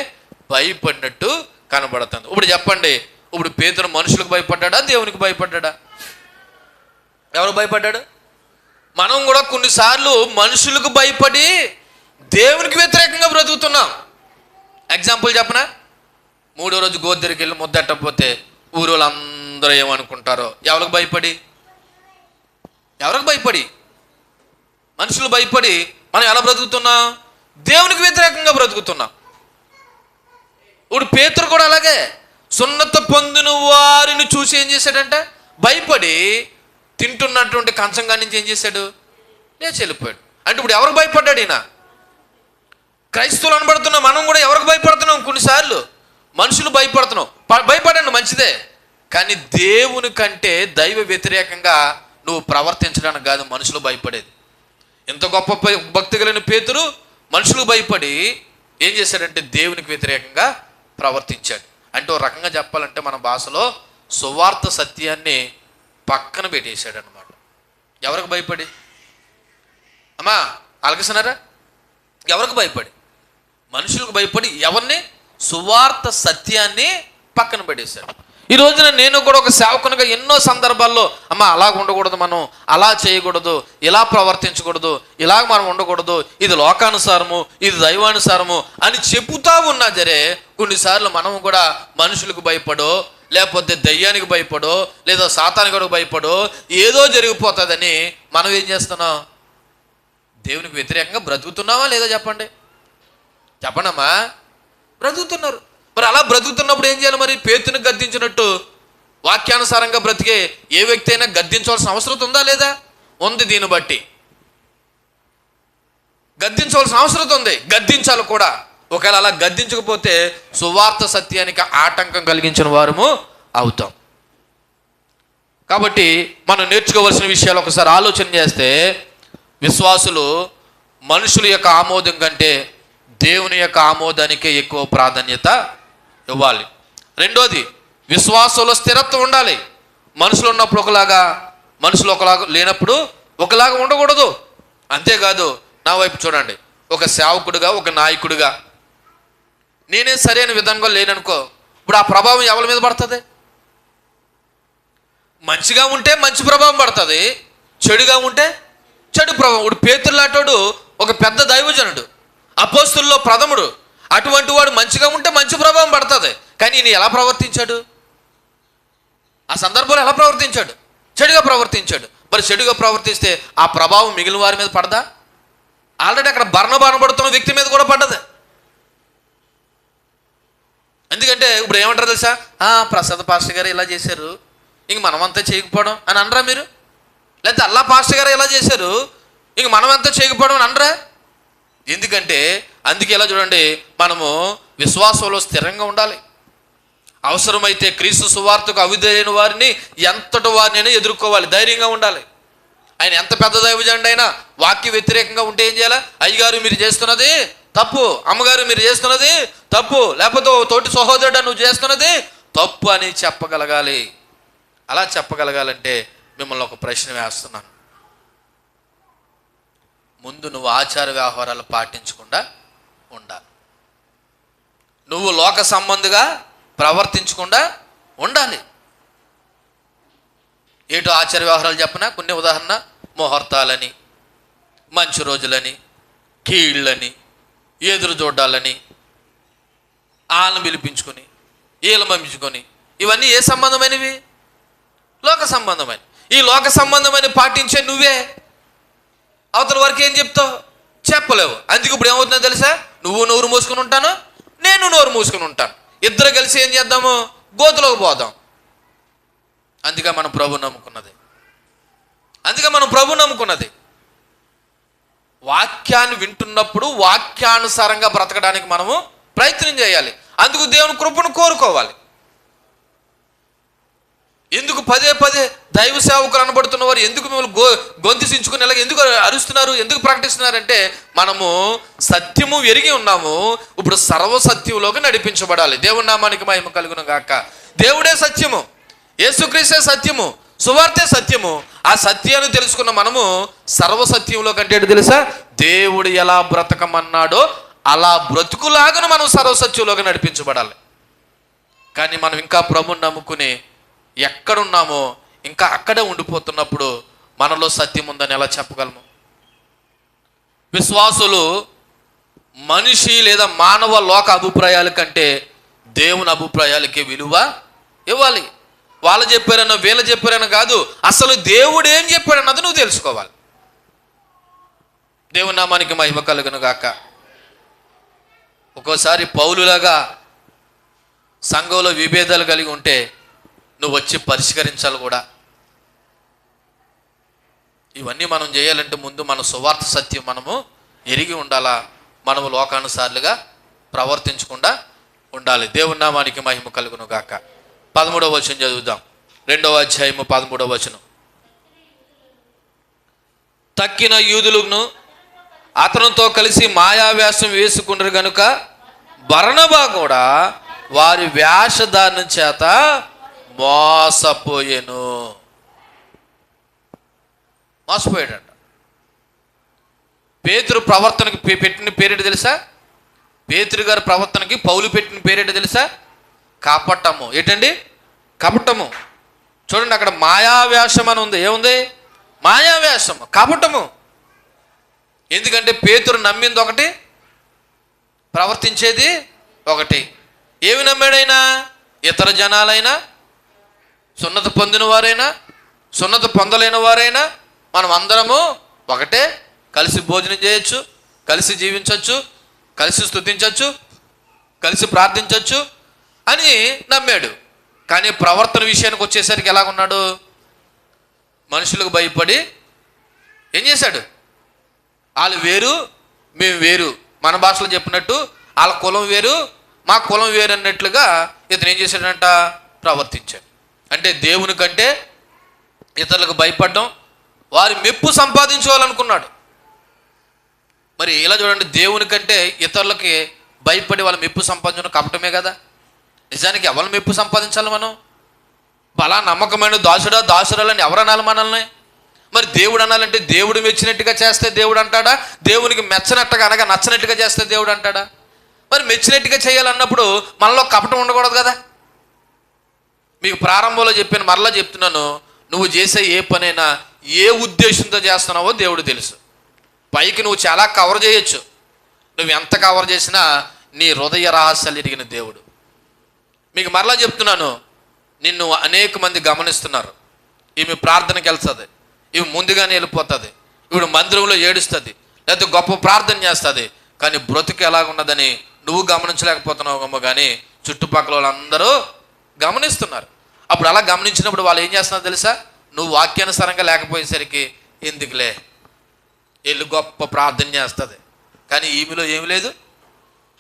భయపడినట్టు కనబడుతుంది. ఇప్పుడు చెప్పండి, ఇప్పుడు పేతురు మనుషులకు భయపడ్డా, దేవునికి భయపడ్డా? ఎవరు భయపడ్డాడు? మనం కూడా కొన్నిసార్లు మనుషులకు భయపడి దేవునికి వ్యతిరేకంగా బ్రతుకుతున్నాం. ఎగ్జాంపుల్ చెప్పనా? 3వ రోజు గోద్దరికి వెళ్ళి ముద్దట్టకపోతే ఊరు వాళ్ళందరూ ఏమనుకుంటారో? ఎవరికి భయపడి? ఎవరికి భయపడి? మనుషులు భయపడి మనం ఎలా బ్రతుకుతున్నాం? దేవునికి వ్యతిరేకంగా బ్రతుకుతున్నాం. ఇప్పుడు పేతురు కూడా అలాగే సున్నతి పొందిన వారిని చూసి ఏం చేశాడంటే భయపడి తింటున్నటువంటి కంచంగా నుంచి ఏం చేశాడు? లేచి వెళ్ళిపోయాడు. అంటే ఇప్పుడు ఎవరికి భయపడ్డాడు ఈయన? క్రైస్తవులు అనబడుతున్నాం, మనం కూడా ఎవరికి భయపడుతున్నాం? కొన్నిసార్లు మనుషులు భయపడుతున్నాం. భయపడండి, మంచిదే. కానీ దేవుని కంటే దైవ వ్యతిరేకంగా నువ్వు ప్రవర్తించడానికి కాదు మనుషులు భయపడేది. ఎంత గొప్ప భక్తి కలిగిన పేతురు మనుషులకు భయపడి ఏం చేశాడంటే దేవునికి వ్యతిరేకంగా ప్రవర్తించాడు. అంటే ఒక రకంగా చెప్పాలంటే మన భాషలో సువార్త సత్యాన్ని పక్కన పెట్టేశాడు అనమాట. ఎవరికి భయపడి? అమ్మా ఆలకిస్తున్నారా? ఎవరికి భయపడి? మనుషులకు భయపడి ఎవరిని? సువార్త సత్యాన్ని పక్కన పెట్టేశాడు. ఈ రోజున నేను కూడా ఒక సేవకునిగా ఎన్నో సందర్భాల్లో అమ్మ అలాగ ఉండకూడదు, మనం అలా చేయకూడదు, ఇలా ప్రవర్తించకూడదు, ఇలాగ మనం ఉండకూడదు, ఇది లోకానుసారము, ఇది దైవానుసారము అని చెబుతా ఉన్నా సరే కొన్నిసార్లు మనం కూడా మనుషులకు భయపడో, లేకపోతే దయ్యానికి భయపడో, లేదా సాతానికి భయపడో ఏదో జరిగిపోతుందని మనం ఏం చేస్తున్నాం? దేవునికి వ్యతిరేకంగా బ్రతుకుతున్నావా లేదా? చెప్పండి చెప్పండమ్మా. బ్రతుకుతున్నారు. మరి అలా బ్రతుకుతున్నప్పుడు ఏం చేయాలి? మరి పేతుని గద్దించినట్టు వాక్యానుసారంగా బ్రతికే ఏ వ్యక్తి అయినా గద్దించవలసిన అవసరం ఉందా లేదా? ఉంది. దీన్ని బట్టి గద్దించవలసిన అవసరం ఉంది, గద్దించాలి కూడా. ఒకవేళ అలా గద్దించకపోతే సువార్త సత్యానికి ఆటంకం కలిగించిన వారము అవుతాం. కాబట్టి మనం నేర్చుకోవాల్సిన విషయాలు ఒకసారి ఆలోచన చేస్తే, విశ్వాసులు మనుషుల యొక్క ఆమోదం కంటే దేవుని యొక్క ఆమోదానికే ఎక్కువ ప్రాధాన్యత ఇవ్వాలి. రెండోది, విశ్వాసంలో స్థిరత్వం ఉండాలి. మనుషులు ఉన్నప్పుడు ఒకలాగా, మనుషులు ఒకలాగా లేనప్పుడు ఒకలాగా ఉండకూడదు. అంతేకాదు, నా వైపు చూడండి, ఒక సేవకుడిగా, ఒక నాయకుడిగా నేనే సరైన విధంగా లేననుకో, ఇప్పుడు ఆ ప్రభావం ఎవరి మీద పడుతుంది? మంచిగా ఉంటే మంచి ప్రభావం పడుతుంది, చెడుగా ఉంటే చెడు ప్రభావం. ఇప్పుడు పేతురు లాంటోడు ఒక పెద్ద దైవజనుడు, అపోస్తుల్లో ప్రథముడు. అటువంటి వాడు మంచిగా ఉంటే మంచి ప్రభావం పడుతుంది. కానీ ఈయన ఎలా ప్రవర్తించాడు? ఆ సందర్భంలో ఎలా ప్రవర్తించాడు? చెడుగా ప్రవర్తించాడు. మరి చెడుగా ప్రవర్తిస్తే ఆ ప్రభావం మిగిలిన వారి మీద పడదా? ఆల్రెడీ అక్కడ బర్నబడుతున్న వ్యక్తి మీద కూడా పడ్డది. ఎందుకంటే ఇప్పుడు ఏమంటారు తెలుసా? ప్రసాద్ పాస్టర్ గారు ఇలా చేశారు, ఇంక మనమంతా చేయకపోవడం అని అనరా మీరు? లేకపోతే అల్లా పాస్టర్ గారు ఇలా చేశారు, ఇంక మనమంతా చేయకపోవడం అని అనరా? ఎందుకంటే అందుకే ఇలా చూడండి, మనము విశ్వాసంలో స్థిరంగా ఉండాలి. అవసరమైతే క్రీస్తు సువార్తకు అవిధేయులైన వారిని ఎంతటి వారినైనా ఎదుర్కోవాలి, ధైర్యంగా ఉండాలి. ఆయన ఎంత పెద్ద దైవజనుడు అయినా వాక్య వ్యతిరేకంగా ఉంటే ఏం చేయాలి? అయ్యగారు మీరు చేస్తున్నది తప్పు, అమ్మగారు మీరు చేస్తున్నది తప్పు, లేకపోతే తోటి సహోదరుడు నువ్వు చేస్తున్నది తప్పు అని చెప్పగలగాలి. అలా చెప్పగలగాలంటే మిమ్మల్ని ఒక ప్రశ్న వేస్తున్నాను. ముందు నువ్వు ఆచార వ్యవహారాలు పాటించకుండా ఉండాలి. నువ్వు లోక సంబంధిగా ప్రవర్తించకుండా ఉండాలి. ఏటో ఆచార వ్యవహారాలు చెప్పనా? కొన్ని ఉదాహరణ, ముహూర్తాలని, మంచి రోజులని, కీళ్ళని, ఎదురు చూడాలని, ఆలను పిలిపించుకొని, ఈలు పంపించుకొని, ఇవన్నీ ఏ సంబంధమైనవి? లోక సంబంధమైన. ఈ లోక సంబంధమైన పాటించే నువ్వే అవతల వరకు ఏం చెప్తావు? చెప్పలేవు. అందుకు ఇప్పుడు ఏమవుతుందో తెలుసా? నువ్వు నోరు మూసుకుని ఉంటాను, నేను నోరు మూసుకుని ఉంటాను, ఇద్దరు కలిసి ఏం చేద్దాము? గోతులోకి పోదాం. అందుకే మనం ప్రభు నమ్ముకున్నది. వాక్యాన్ని వింటున్నప్పుడు వాక్యానుసారంగా బ్రతకడానికి మనము ప్రయత్నం చేయాలి. అందుకు దేవుని కృపను కోరుకోవాలి. ఎందుకు పదే పదే దైవ సేవకులు అనబడుతున్న వారు ఎందుకు మిమ్మల్ని గొంతు సించుకుని ఇలాగ ఎందుకు అరుస్తున్నారు, ఎందుకు ప్రకటిస్తున్నారంటే మనము సత్యము ఎరిగి ఉన్నాము. ఇప్పుడు సర్వసత్యంలోకి నడిపించబడాలి. దేవుని నామానికి మహిమ కలుగును గాక. దేవుడే సత్యము, యేసుక్రీస్తే సత్యము, సువార్తే సత్యము. ఆ సత్యాన్ని తెలుసుకున్న మనము సర్వసత్యంలో కంటే తెలుసా, దేవుడు ఎలా బ్రతకమన్నాడో అలా బ్రతుకులాగా మనం సర్వసత్యంలోకి నడిపించబడాలి. కానీ మనం ఇంకా ప్రభుని నమ్ముకుని ఎక్కడున్నామో ఇంకా అక్కడే ఉండిపోతున్నప్పుడు మనలో సత్యం ఉందని ఎలా చెప్పగలము? విశ్వాసులు మనిషి లేదా మానవ లోక అభిప్రాయాల కంటే దేవుని అభిప్రాయాలకి విలువ ఇవ్వాలి. వాళ్ళు చెప్పారనో వీళ్ళు చెప్పారనో కాదు, అసలు దేవుడు ఏం చెప్పాడన్నది నువ్వు తెలుసుకోవాలి. దేవుని నామానికి మహిమ కలుగును గాక. ఒక్కోసారి పౌలులాగా సంఘంలో విభేదాలు కలిగి ఉంటే నువ్వు వచ్చి పరిష్కరించాలి కూడా. ఇవన్నీ మనం చేయాలంటే ముందు మన సువార్త సత్యం మనము ఎరిగి ఉండాలా. మనము లోకానుసారులుగా ప్రవర్తించకుండా ఉండాలి. దేవుని నామానికి మహిమ కలుగును గాక. 13వ వచనం చదువుదాం. 2వ అధ్యాయము 13వ వచనం. తక్కిన యూదులను అతనితో కలిసి మాయావేషం వేసుకున్నారు గనుక బర్నబా కూడా వారి వేషధారణ చేత మోసపోయాను. మోసపోయాడంట. పేతురు ప్రవర్తనకి పెట్టిన పేరేంటి తెలుసా? పేతురు గారి ప్రవర్తనకి పౌలు పెట్టిన పేరేంటి తెలుసా? కపటము. ఏంటండి? కపటము. చూడండి, అక్కడ మాయావేషం అని ఉంది. ఏముంది? మాయావేషము, కపటము. ఎందుకంటే పేతురు నమ్మింది ఒకటి, ప్రవర్తించేది ఒకటి. ఏమి నమ్మాడైనా? ఇతర జనాలైనా, సున్నతి పొందిన వారైనా, సున్నతి పొందలేని వారైనా మనం అందరము ఒకటే, కలిసి భోజనం చేయొచ్చు, కలిసి జీవించవచ్చు, కలిసి స్తుతించవచ్చు, కలిసి ప్రార్థించవచ్చు అని నమ్మాడు. కానీ ప్రవర్తన విషయానికి వచ్చేసరికి ఎలాగున్నాడు? మనుషులకు భయపడి ఏం చేశాడు? వాళ్ళు వేరు, మేము వేరు. మన భాషలో చెప్పినట్టు వాళ్ళ కులం వేరు, మా కులం వేరు అన్నట్లుగా ఇతను ఏం చేశాడంట? ప్రవర్తించాడు. అంటే దేవుని కంటే ఇతరులకు భయపడడం, వారి మెప్పు సంపాదించుకోవాలనుకున్నాడు. మరి ఇలా చూడండి, దేవుని కంటే ఇతరులకి భయపడి వాళ్ళ మెప్పు సంపాదించడం కపటమే కదా. నిజానికి ఎవరి మెప్పు సంపాదించాలి మనం? బలా నమ్మకమైన దాసుడా దాసురాలని ఎవరు అనాలి మనల్ని? మరి దేవుడు అనాలంటే దేవుడు మెచ్చినట్టుగా చేస్తే దేవుడు అంటాడా? దేవునికి మెచ్చనట్టుగా అనగా నచ్చనట్టుగా చేస్తే దేవుడు అంటాడా? మరి మెచ్చినట్టుగా చేయాలన్నప్పుడు మనలో కపటం ఉండకూడదు కదా. మీకు ప్రారంభంలో చెప్పాను, మరలా చెప్తున్నాను, నువ్వు చేసే ఏ పనైనా ఏ ఉద్దేశంతో చేస్తున్నావో దేవుడు తెలుసు. పైకి నువ్వు చాలా కవర్ చేయొచ్చు, నువ్వు ఎంత కవర్ చేసినా నీ హృదయ రహస్యాలు ఎరిగిన దేవుడు. మీకు మరలా చెప్తున్నాను, నిన్ను అనేక మంది గమనిస్తున్నారు. ఈమె ప్రార్థనకి వెళ్తుంది, ఇవి ముందుగానే వెళ్ళిపోతుంది, ఇప్పుడు మందిరంలో ఏడుస్తుంది, లేకపోతే గొప్ప ప్రార్థన చేస్తుంది, కానీ బ్రతుకు ఎలాగున్నదని నువ్వు గమనించలేకపోతున్నావు. కానీ చుట్టుపక్కల వాళ్ళందరూ గమనిస్తున్నారు. అప్పుడు అలా గమనించినప్పుడు వాళ్ళు ఏం చేస్తున్నారు తెలుసా? నువ్వు వాక్యానుసారంగా లేకపోయేసరికి ఎందుకులే, వీళ్ళు గొప్ప ప్రార్థన చేస్తుంది, కానీ ఈమెలో ఏమి లేదు,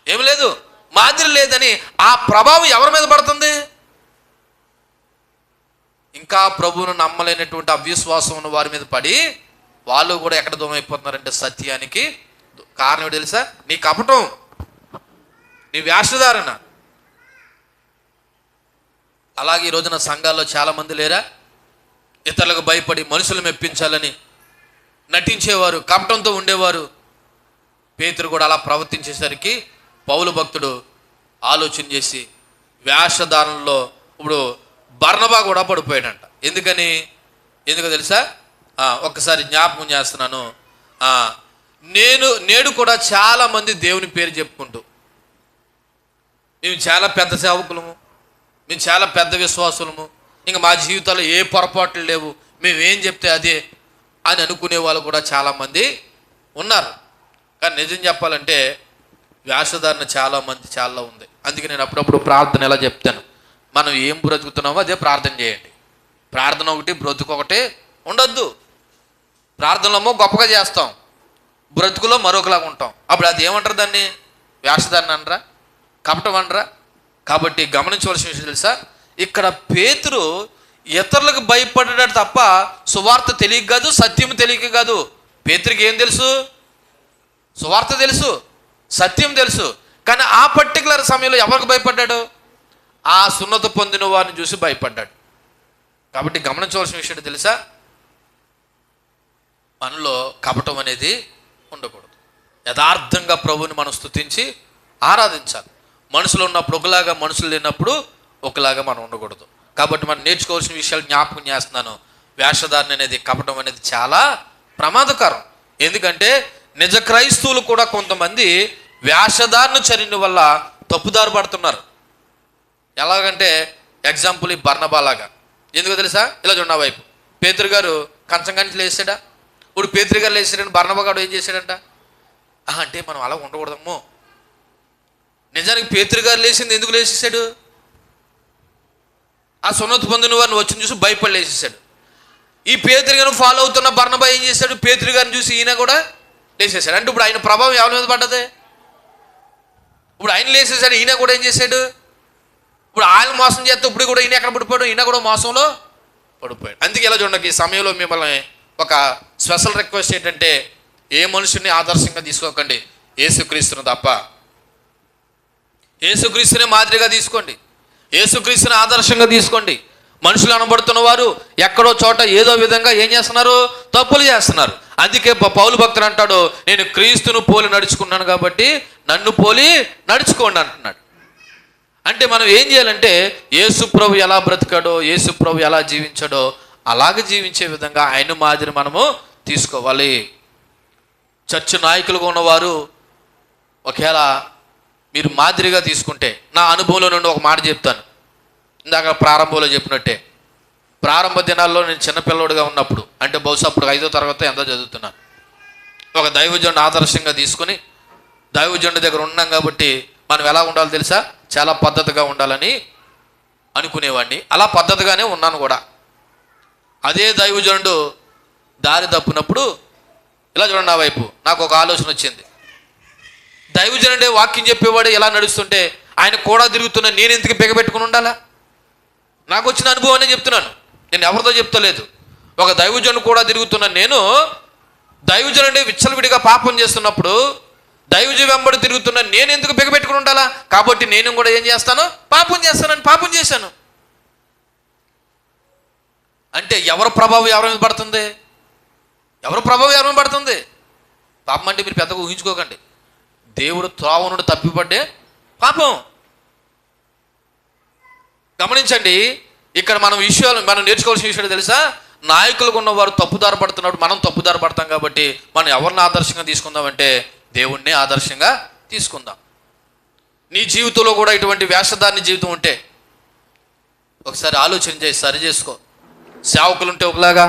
ఏమి లేదు, మాదిరి లేదని ఆ ప్రభావం ఎవరి మీద పడుతుంది? ఇంకా ప్రభువును నమ్మలేనటువంటి అవిశ్వాసం ఉన్న వారి మీద పడి వాళ్ళు కూడా ఎక్కడ దూరం అయిపోతున్నారంటే సత్యానికి. కారణం తెలుసా? నీ కపటం, నీ వేషధారణ. అలాగే ఈ రోజున సంఘాల్లో చాలామంది లేరా? ఇతరులకు భయపడి మనుషులు మెప్పించాలని నటించేవారు, కపటంతో ఉండేవారు. పేతురు కూడా అలా ప్రవర్తించేసరికి పౌలు భక్తుడు ఆలోచన చేసి వేషధారణలో ఇప్పుడు బర్నబా కూడా పడిపోయాడంట. ఎందుకో తెలుసా? ఒక్కసారి జ్ఞాపకం చేస్తున్నాను. నేడు కూడా చాలామంది దేవుని పేరు చెప్పుకుంటూ, మేము చాలా పెద్ద సేవకులము, మేము చాలా పెద్ద విశ్వాసులము, ఇంకా మా జీవితాల్లో ఏ పొరపాట్లు లేవు, మేమేం చెప్తే అదే అని అనుకునే వాళ్ళు కూడా చాలామంది ఉన్నారు. కానీ నిజం చెప్పాలంటే వేషధారణ చాలామంది చాలా ఉంది. అందుకే నేను అప్పుడప్పుడు ప్రార్థన ఎలా చెప్తాను, మనం ఏం బ్రతుకుతున్నామో అదే ప్రార్థన చేయండి. ప్రార్థన ఒకటి, బ్రతుకు ఒకటి ఉండొద్దు. ప్రార్థనలో గొప్పగా చేస్తాం, బ్రతుకులో మరొకలాగా ఉంటాం. అప్పుడు అది ఏమంటారు? దాన్ని వేషధారణ అనరా, కపటం అనరా? కాబట్టి గమనించవలసిన విషయం తెలుసా? ఇక్కడ పేతురు ఇతరులకు భయపడ్డాడు తప్ప సువార్త తెలియక కాదు, సత్యం తెలియక కాదు. పేతురికి ఏం తెలుసు? సువార్త తెలుసు, సత్యం తెలుసు. కానీ ఆ పర్టికులర్ సమయంలో ఎవరికి భయపడ్డాడు? ఆ సున్నత పొందిన వారిని చూసి భయపడ్డాడు. కాబట్టి గమనించవలసిన విషయం తెలుసా? మనలో కపటం అనేది ఉండకూడదు. యథార్థంగా ప్రభువుని మనం స్తుతించి ఆరాధించాలి. మనుషులు ఉన్నప్పుడు ఒకలాగా, మనుషులు లేనప్పుడు ఒకలాగా మనం ఉండకూడదు. కాబట్టి మనం నేర్చుకోవాల్సిన విషయాలు జ్ఞాపకం చేస్తున్నాను. వేషధారణ అనేది, కపటం అనేది చాలా ప్రమాదకరం. ఎందుకంటే నిజ క్రైస్తవులు కూడా కొంతమంది వేషధారణ చర్యల వల్ల తప్పుదారి పడుతున్నారు. ఎలాగంటే ఎగ్జాంపుల్ ఈ బర్నబా లాగా. ఎందుకో తెలుసా? ఇలా చూడండి, వైపు పేతురు గారు కంచం కంచి లేచాడా? ఇప్పుడు పేతురు గారు లేచాడని బర్నబా గారు ఏం చేశాడంట? అంటే మనం అలా ఉండకూడదమ్మో. నిజానికి పేతురు గారు లేచింది ఎందుకు లేచేసాడు? ఆ సున్నతి పొందిన వారిని వచ్చి చూసి భయపడి లేచేసాడు. ఈ పేతురు గారిని ఫాలో అవుతున్న బర్నబా ఏం చేశాడు? పేతురు గారిని చూసి ఈయన కూడా లేచేసాడు. అంటే ఇప్పుడు ఆయన ప్రభావం ఎవరి మీద పడ్డది? ఇప్పుడు ఆయన లేసేసాడు, ఈయన కూడా ఏం చేశాడు? ఇప్పుడు ఆయన మోసం చేస్తే ఇప్పుడు కూడా ఈయన ఎక్కడ పడిపోయాడు? ఈయన కూడా మోసంలో పడిపోయాడు. అందుకే ఇలా చూడండి, ఈ సమయంలో మిమ్మల్ని ఒక స్పెషల్ రిక్వెస్ట్ ఏంటంటే, ఏ మనుషుల్ని ఆదర్శంగా తీసుకోకండి, యేసుక్రీస్తును తప్ప. యేసుక్రీస్తునే మాదిరిగా తీసుకోండి, యేసుక్రీస్తుని ఆదర్శంగా తీసుకోండి. మనుషులు అనబడుతున్న వారు ఎక్కడో చోట ఏదో విధంగా ఏం చేస్తున్నారు? తప్పులు చేస్తున్నారు. అందుకే పౌలు భక్తుడు అంటాడు, నేను క్రీస్తును పోలి నడుచుకున్నాను కాబట్టి నన్ను పోలి నడుచుకోండి అంటున్నాడు. అంటే మనం ఏం చేయాలంటే, యేసు ప్రభు ఎలా బ్రతికాడో, యేసు ప్రభు ఎలా జీవించాడో అలాగే జీవించే విధంగా ఆయన మాదిరి మనము తీసుకోవాలి. చర్చ్ నాయకులుగా ఉన్నవారు ఒకవేళ మీరు మాదిరిగా తీసుకుంటే, నా అనుభవంలో నుండి ఒక మాట చెప్తాను. ఇందాక ప్రారంభంలో చెప్పినట్టే, ప్రారంభ దినాల్లో నేను చిన్నపిల్లడిగా ఉన్నప్పుడు, అంటే బహుశా అప్పుడు 5వ తరగతి ఎంతో చదువుతున్నాను, ఒక దైవజనుడు ఆదర్శంగా తీసుకొని, దైవజనుడి దగ్గర ఉన్నాం కాబట్టి మనం ఎలా ఉండాలో తెలుసా? చాలా పద్ధతిగా ఉండాలని అనుకునేవాడిని. అలా పద్ధతిగానే ఉన్నాను కూడా. అదే దైవజనుడు దారి తప్పినప్పుడు ఇలా చూడండి, నా వైపు నాకు ఒక ఆలోచన వచ్చింది. దైవజనుడే వాక్యం చెప్పేవాడు ఎలా నడుస్తుంటే, ఆయన కూడా తిరుగుతున్నా నేను ఎందుకు బిగబెట్టుకుని ఉండాలా? నాకు వచ్చిన అనుభవాన్ని చెప్తున్నాను, నేను ఎవరితో చెప్తలేదు. ఒక దైవజనుడు కూడా తిరుగుతున్న నేను, దైవజనుడే విచ్చలవిడిగా పాపం చేస్తున్నప్పుడు దైవజ వెంబడి తిరుగుతున్న నేను ఎందుకు బిగబెట్టుకుని ఉండాలా? కాబట్టి నేను కూడా ఏం చేస్తాను? పాపం చేస్తానని పాపం చేశాను. అంటే ఎవరి ప్రభావం ఎవరి మీద పడుతుంది? ఎవరి ప్రభావం ఎవరి మీద పడుతుంది? పాపం అంటే మీరు పెద్దగా ఊహించుకోకండి, దేవుడు త్రోవ నుండి తప్పిపడ్డే పాపం. గమనించండి, ఇక్కడ మనం నేర్చుకోవాల్సిన విషయాలు తెలుసా? నాయకులకు ఉన్నవారు తప్పుదారి పడుతున్నప్పుడు మనం తప్పుదారి పడతాం కాబట్టి మనం ఎవరిని ఆదర్శంగా తీసుకుందామంటే దేవుణ్ణి ఆదర్శంగా తీసుకుందాం. నీ జీవితంలో కూడా ఇటువంటి వేషధారణ జీవితం ఉంటే ఒకసారి ఆలోచన చేసి సరి చేసుకో. సేవకులు ఉంటే ఒకలాగా,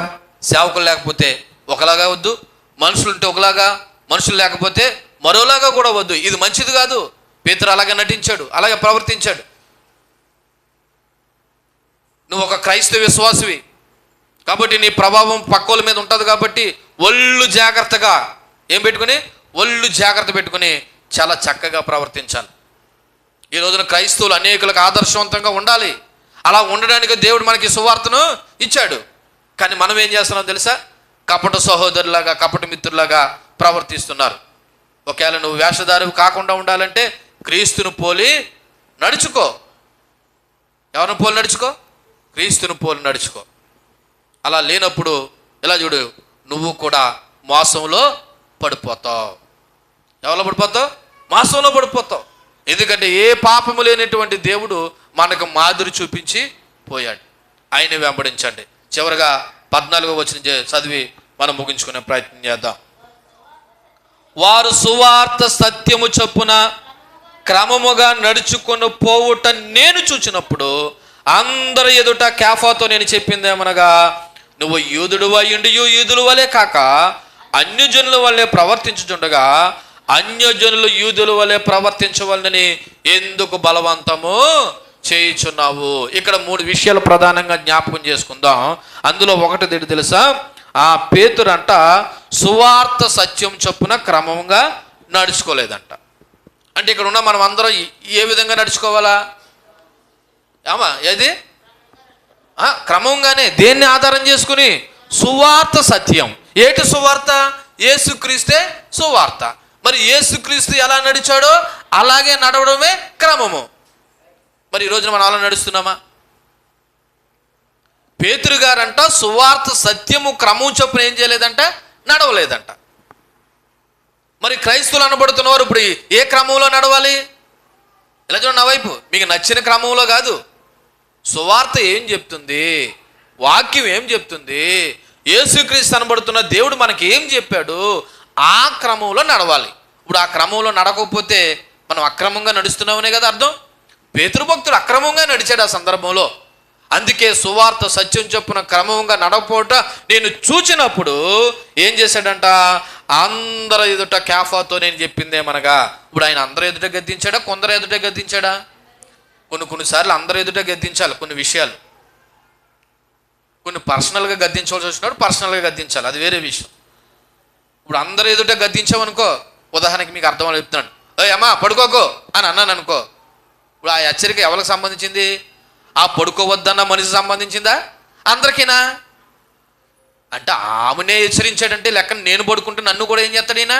సేవకులు లేకపోతే ఒకలాగా వద్దు. మనుషులు ఉంటే ఒకలాగా, మనుషులు లేకపోతే మరోలాగా కూడా వద్దు. ఇది మంచిది కాదు. పేతురు అలాగే నటించాడు, అలాగే ప్రవర్తించాడు. నువ్వు ఒక క్రైస్తవ విశ్వాసివి కాబట్టి నీ ప్రభావం పక్కోళ్ళ మీద ఉంటుంది కాబట్టి ఒళ్ళు జాగ్రత్తగా పెట్టుకుని చాలా చక్కగా ప్రవర్తించాలి. ఈ రోజున క్రైస్తవులు అనేకులకు ఆదర్శవంతంగా ఉండాలి. అలా ఉండడానికి దేవుడు మనకి సువార్తను ఇచ్చాడు. కానీ మనం ఏం చేస్తున్నాం తెలుసా? కపట సహోదరులాగా, కపట మిత్రులాగా ప్రవర్తిస్తున్నారు. ఒకవేళ నువ్వు వేషధారి కాకుండా ఉండాలంటే క్రీస్తును పోలి నడుచుకో. ఎవరిని పోలి నడుచుకో? క్రీస్తును పోలి నడుచుకో. అలా లేనప్పుడు ఇలా చూడు, నువ్వు కూడా మోసంలో పడిపోతావు. ఎవరిలో పడిపోతావు? మోసంలో పడిపోతావు. ఎందుకంటే ఏ పాపము లేనటువంటి దేవుడు మనకు మాదిరి చూపించి పోయాడు. ఆయన వెంబడించండి. చివరిగా 14వ వచనం చదివి మనం ముగించుకునే ప్రయత్నం చేద్దాం. వారు సువార్త సత్యము చొప్పున క్రమముగా నడుచుకొని పోవుట నేను చూచినప్పుడు అందరి ఎదుట కేఫాతో నేను చెప్పిందేమనగా, నువ్వు యూదుడు అయ్యుండి యూదుల వలె కాక అన్యజనుల వలె ప్రవర్తించుచుండగా అన్యజనులు యూదుల వలె ప్రవర్తించవలనని ఎందుకు బలవంతము చేయుచున్నావు? ఇక్కడ 3 విషయాలు ప్రధానంగా జ్ఞాపకం చేసుకుందాం. అందులో ఒకటి తెలుసా? ఆ పేతురంట సువార్త సత్యం చొప్పున క్రమంగా నడుచుకోలేదంట. అంటే ఇక్కడ ఉన్న మనం అందరం ఏ విధంగా నడుచుకోవాలా? ఏది? క్రమంగానే. దేన్ని ఆధారం చేసుకుని? సువార్త సత్యం. ఏటి సువార్త? యేసుక్రీస్తే సువార్త. మరి యేసుక్రీస్తు ఎలా నడిచాడో అలాగే నడవడమే క్రమము. మరి ఈ రోజున మనం అలా నడుస్తున్నామా? పేతురు గారంట సువార్త సత్యము క్రమం చొప్పున ఏం చేయలేదంట? నడవలేదంట. మరి క్రైస్తవులు అనబడుతున్నవారు ఇప్పుడు ఏ క్రమంలో నడవాలి? ఇలా చూడండి, నా వైపు మీకు నచ్చిన క్రమంలో కాదు. సువార్త ఏం చెప్తుంది, వాక్యం ఏం చెప్తుంది, యేసుక్రీస్తు అనబడుతున్న దేవుడు మనకి ఏం చెప్పాడు, ఆ క్రమంలో నడవాలి. ఇప్పుడు ఆ క్రమంలో నడకపోతే మనం అక్రమంగా నడుస్తున్నామనే కదా అర్థం. పేతురు భక్తుడు అక్రమంగా నడిచాడు ఆ సందర్భంలో. అందుకే సువార్త సత్యం చొప్పున క్రమంగా నడకపోట నేను చూచినప్పుడు ఏం చేశాడంట? అందరి ఎదుట కేఫాతో నేను చెప్పిందేమనగా. ఇప్పుడు ఆయన అందరి ఎదుట గద్దించాడా? కొందరు ఎదుట గద్దించాడా? కొన్నిసార్లు అందరి ఎదుట గద్దించాలి. కొన్ని విషయాలు కొన్ని పర్సనల్గా గద్దించవలసి వచ్చినప్పుడు పర్సనల్గా గద్దించాలి, అది వేరే విషయం. ఇప్పుడు అందరి ఎదుట గద్దించామనుకో, ఉదాహరణకి మీకు అర్థమని చెప్తున్నాను, ఓ అమ్మా పడుకోకో అని అన్నాను అనుకో, ఇప్పుడు ఆ హెచ్చరిక ఎవరికి సంబంధించింది? ఆ పడుకోవద్దన్న మనిషి సంబంధించిందా? అందరికీనా? అంటే ఆమెనే హెచ్చరించాడంటే లెక్క నేను పడుకుంటే నన్ను కూడా ఏం చేస్తాడు ఈయన?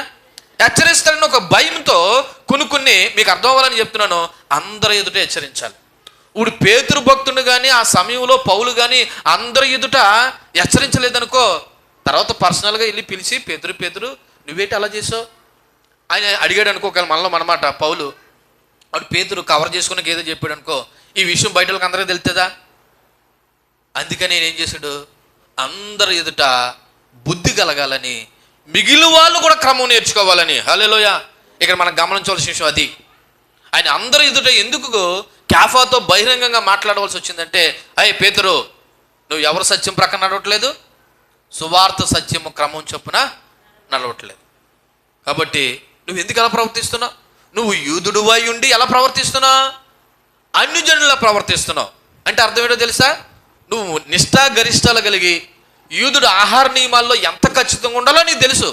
హెచ్చరిస్తాడని ఒక భయంతో కొన్ని మీకు అర్థం అవ్వాలని చెప్తున్నాను, అందరి ఎదుట హెచ్చరించాలి. ఇప్పుడు పేతురు భక్తుడు కానీ ఆ సమయంలో పౌలు కానీ అందరి ఎదుట హెచ్చరించలేదనుకో, తర్వాత పర్సనల్గా వెళ్ళి పిలిచి పేతురు నువ్వేంటి అలా చేసావు ఆయన అడిగాడు అనుకో, ఒకవేళ మనలో మనమాట పౌలు అప్పుడు పేతురు కవర్ చేసుకుని ఏదో చెప్పాడు అనుకో, ఈ విషయం బయట వాళ్ళకి అందరికీ తెలుస్తుందా? అందుకని నేను ఏం చేశాడు, అందరి ఎదుట బుద్ధి కలగాలని, మిగిలిన వాళ్ళు కూడా క్రమం నేర్చుకోవాలని. హల్లెలూయా. ఇక్కడ మనం గమనించవలసిన విషయం అది. ఆయన అందరి ఎదుట ఎందుకు కేఫాతో బహిరంగంగా మాట్లాడవలసి వచ్చిందంటే, అయ్యే పేతురు నువ్వు ఎవరు సత్యం ప్రక్కన నడవట్లేదు, సువార్త సత్యము క్రమం చొప్పున నడవట్లేదు. కాబట్టి నువ్వు ఎందుకు ఎలా ప్రవర్తిస్తున్నావు? నువ్వు యూదుడువై ఉండి ఎలా ప్రవర్తిస్తున్నావు? అన్యజనులా ప్రవర్తిస్తున్నావు. అంటే అర్థం ఏంటో తెలుసా? నువ్వు నిష్ఠా గరిష్టాలు కలిగి యూదుడు ఆహార నియమాల్లో ఎంత ఖచ్చితంగా ఉండాలో నీకు తెలుసు.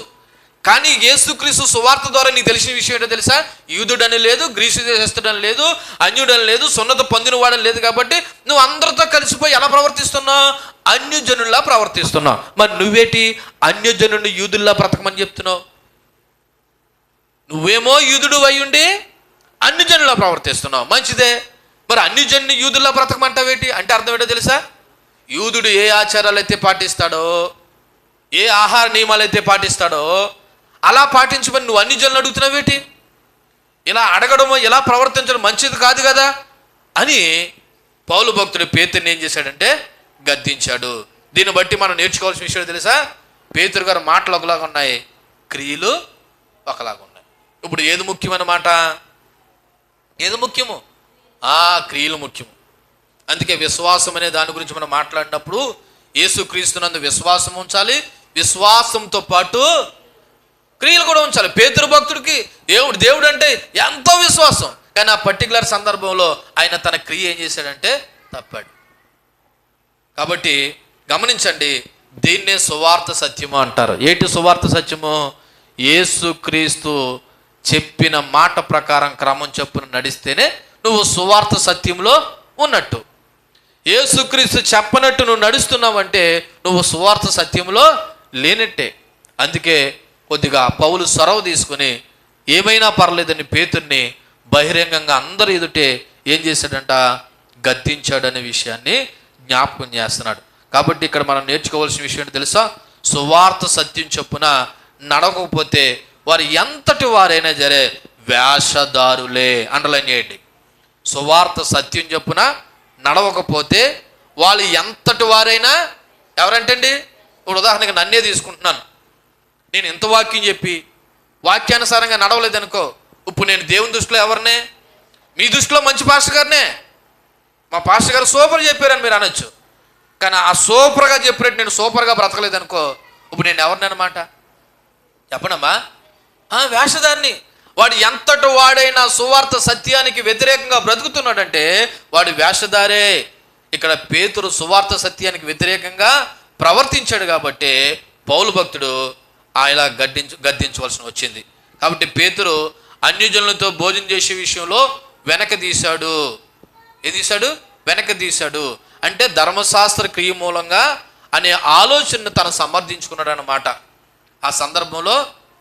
కానీ యేసుక్రీస్తు సువార్త ద్వారా నీకు తెలిసిన విషయం ఏంటో తెలుసా? యూదుడని లేదు, గ్రీసు దేశస్థుడని లేదు, అన్యుడని లేదు, సున్నత పొందిన వాడని లేదు. కాబట్టి నువ్వు అందరితో కలిసిపోయి ఎలా ప్రవర్తిస్తున్నావు? అన్యజనుల్లా ప్రవర్తిస్తున్నావు. మరి నువ్వేటి అన్యజనుడిని యూదుల్లా బ్రతకమని చెప్తున్నావు? నువ్వేమో యూదుడు అయి ఉండి అన్యజనుల్లా ప్రవర్తిస్తున్నావు, మంచిదే. మరి అన్యజనుని యూదుల్లా బ్రతకమంటావేటి? అంటే అర్థం ఏంటో తెలుసా? యూదుడు ఏ ఆచారాలు అయితే పాటిస్తాడో, ఏ ఆహార నియమాలు అయితే పాటిస్తాడో అలా పాటించమని నువ్వు అన్ని జనులు అడుగుతున్నావేటి? ఇలా అడగడమో ఇలా ప్రవర్తించడం మంచిది కాదు కదా అని పౌలు భక్తుడు పేతురుని ఏం చేశాడంటే గద్దించాడు. దీన్ని బట్టి మనం నేర్చుకోవాల్సిన విషయం తెలుసా? పేతురు గారు మాటలు ఒకలాగా ఉన్నాయి, క్రియలు ఒకలాగా ఉన్నాయి. ఇప్పుడు ఏది ముఖ్యమన్నమాట? ఏది ముఖ్యము? క్రియలు ముఖ్యము. అందుకే విశ్వాసం అనే దాని గురించి మనం మాట్లాడినప్పుడు యేసుక్రీస్తునందు విశ్వాసం ఉంచాలి, విశ్వాసంతో పాటు క్రియలు కూడా ఉంచాలి. పేతురు భక్తుడికి దేవుడు అంటే ఎంతో విశ్వాసం, కానీ ఆ పర్టికులర్ సందర్భంలో ఆయన తన క్రియ ఏం చేశాడంటే తప్పాడు. కాబట్టి గమనించండి, దీన్నే సువార్త సత్యము అంటారు. ఏంటి సువార్త సత్యము? యేసుక్రీస్తు చెప్పిన మాట ప్రకారం క్రమం చొప్పున నడిస్తేనే నువ్వు సువార్త సత్యంలో ఉన్నట్టు. యేసుక్రీస్తు చెప్పనట్టు నువ్వు నడుస్తున్నావంటే నువ్వు సువార్త సత్యంలో లేనట్టే. అందుకే కొద్దిగా పౌలు సొరవ తీసుకుని ఏమైనా పర్లేదని పేతుర్ని బహిరంగంగా అందరి ఎదుటే ఏం చేశాడంట? గద్దించాడనే విషయాన్ని జ్ఞాపకం చేస్తున్నాడు. కాబట్టి ఇక్కడ మనం నేర్చుకోవాల్సిన విషయం ఏంటి తెలుసా? సువార్త సత్యం చొప్పున నడవకపోతే వారు ఎంతటి వారైనా సరే వేషధారులే. అండర్లైన్ చేయండి. సువార్త సత్యం చొప్పున నడవకపోతే వాళ్ళు ఎంతటి వారైనా, ఎవరంటండి? ఇప్పుడు ఉదాహరణకి నన్నే తీసుకుంటున్నాను. నేను ఎంత వాక్యం చెప్పి వాక్యానుసారంగా నడవలేదనుకో, ఇప్పుడు నేను దేవుని దృష్టిలో ఎవరినే? మీ దృష్టిలో మంచి పాస్టర్ గారినే. మా పాస్టర్ గారు సూపర్ చెప్పారని మీరు అనొచ్చు, కానీ ఆ సూపర్గా చెప్పినట్టు నేను సూపర్గా బ్రతకలేదనుకో, ఇప్పుడు నేను ఎవరినమాట చెప్పనమ్మా? వేషధారిని. వాడు ఎంతటి వాడైనా సువార్త సత్యానికి వ్యతిరేకంగా బ్రతుకుతున్నాడంటే వాడు వేషధారే. ఇక్కడ పేతురు సువార్త సత్యానికి వ్యతిరేకంగా ప్రవర్తించాడు కాబట్టి పౌలు భక్తుడు ఇలా గద్దించవలసి వచ్చింది. కాబట్టి పేతురు అన్యజనులతో భోజనం చేసే విషయంలో వెనక తీశాడు. ఏది తీశాడు? వెనక తీశాడు. అంటే ధర్మశాస్త్ర క్రియ మూలంగా అనే ఆలోచనను తను సమర్థించుకున్నాడు అన్నమాట. ఆ సందర్భంలో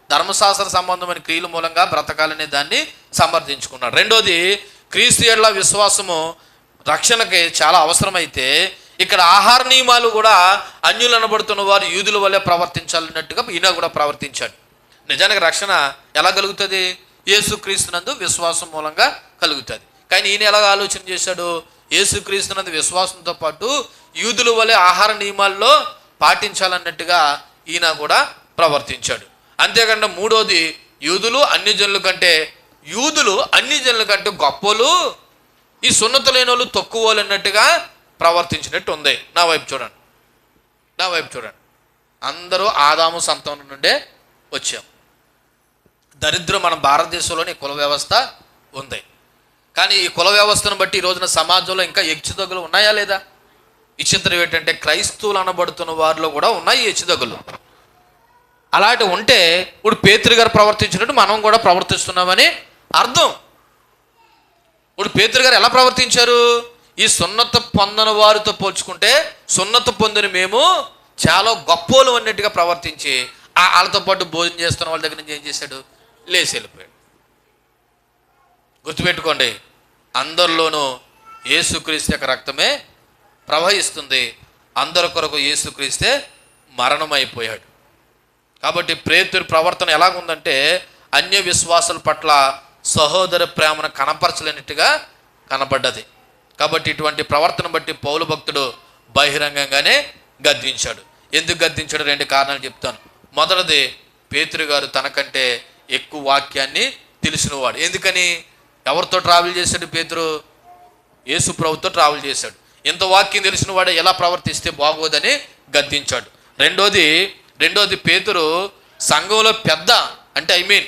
ధర్మశాస్త్ర సంబంధమైన క్రియల మూలంగా బ్రతకాలనే దాన్ని సమర్థించుకున్నాడు. రెండోది, క్రీస్తు యేడల విశ్వాసము రక్షణకి చాలా అవసరమైతే ఇక్కడ ఆహార నియమాలు కూడా అన్యులు అనబడుతున్న వారు యూదుల వల్లే ప్రవర్తించాలన్నట్టుగా ఈయన కూడా ప్రవర్తించాడు. నిజానికి రక్షణ ఎలా కలుగుతుంది? యేసుక్రీస్తునందు విశ్వాసం మూలంగా కలుగుతుంది. కానీ ఈయన ఎలాగ ఆలోచన చేశాడు? యేసుక్రీస్తునందు విశ్వాసంతో పాటు యూదుల వల్లే ఆహార నియమాల్లో పాటించాలన్నట్టుగా ఈయన కూడా ప్రవర్తించాడు. అంతేకాకుండా మూడోది, యూదులు అన్యజనుల కంటే గొప్పలు, ఈ సున్నత లేని వాళ్ళు తక్కువ వాళ్ళు అన్నట్టుగా ప్రవర్తించినట్టు ఉంది. నా వైపు చూడండి. అందరూ ఆదాము సంతానం నుండే వచ్చాం. దరిద్రం మన భారతదేశంలోని కుల వ్యవస్థ ఉంది. కానీ ఈ కుల వ్యవస్థను బట్టి ఈ రోజున సమాజంలో ఇంకా హెచ్చుతగ్గులు ఉన్నాయా లేదా? విచిత్రం ఏంటంటే క్రైస్తవులు అనబడుతున్న వారిలో కూడా ఉన్నాయి హెచ్చుతగ్గులు. అలాంటి ఉంటే ఇప్పుడు పేతురు గారు ప్రవర్తించినట్టు మనం కూడా ప్రవర్తిస్తున్నామని అర్థం. ఇప్పుడు పేతురు గారు ఎలా ప్రవర్తించారు? ఈ సున్నత పొందిన వారితో పోల్చుకుంటే సున్నత పొందిన మేము చాలా గొప్పోలు అన్నట్టుగా ప్రవర్తించి వాళ్ళతో పాటు భోజనం చేస్తున్న వాళ్ళ దగ్గర నుంచి ఏం చేశాడు? లేచి వెళ్ళిపోయాడు. గుర్తుపెట్టుకోండి, అందరిలోనూ యేసుక్రీస్తు యొక్క రక్తమే ప్రవహిస్తుంది. అందరి కొరకు యేసుక్రీస్తే మరణమైపోయాడు. కాబట్టి పేతురు ప్రవర్తన ఎలాగుందంటే అన్య విశ్వాసుల పట్ల సహోదర ప్రేమను కనపరచలేనట్టుగా కనపడ్డది. కాబట్టి ఇటువంటి ప్రవర్తన బట్టి పౌలు భక్తుడు బహిరంగంగానే గద్దించాడు. ఎందుకు గద్దించాడు? 2 కారణాలు చెప్తాను. మొదటిది, పేతురు గారు తనకంటే ఎక్కువ వాక్యాన్ని తెలిసినవాడు. ఎందుకని? ఎవరితో ట్రావెల్ చేశాడు పేతురు? యేసు ప్రభుతో ట్రావెల్ చేశాడు. ఇంత వాక్యం తెలిసిన వాడే ఎలా ప్రవర్తిస్తే బాగోదని గద్దించాడు. రెండోది పేతురు సంఘంలో పెద్ద, అంటే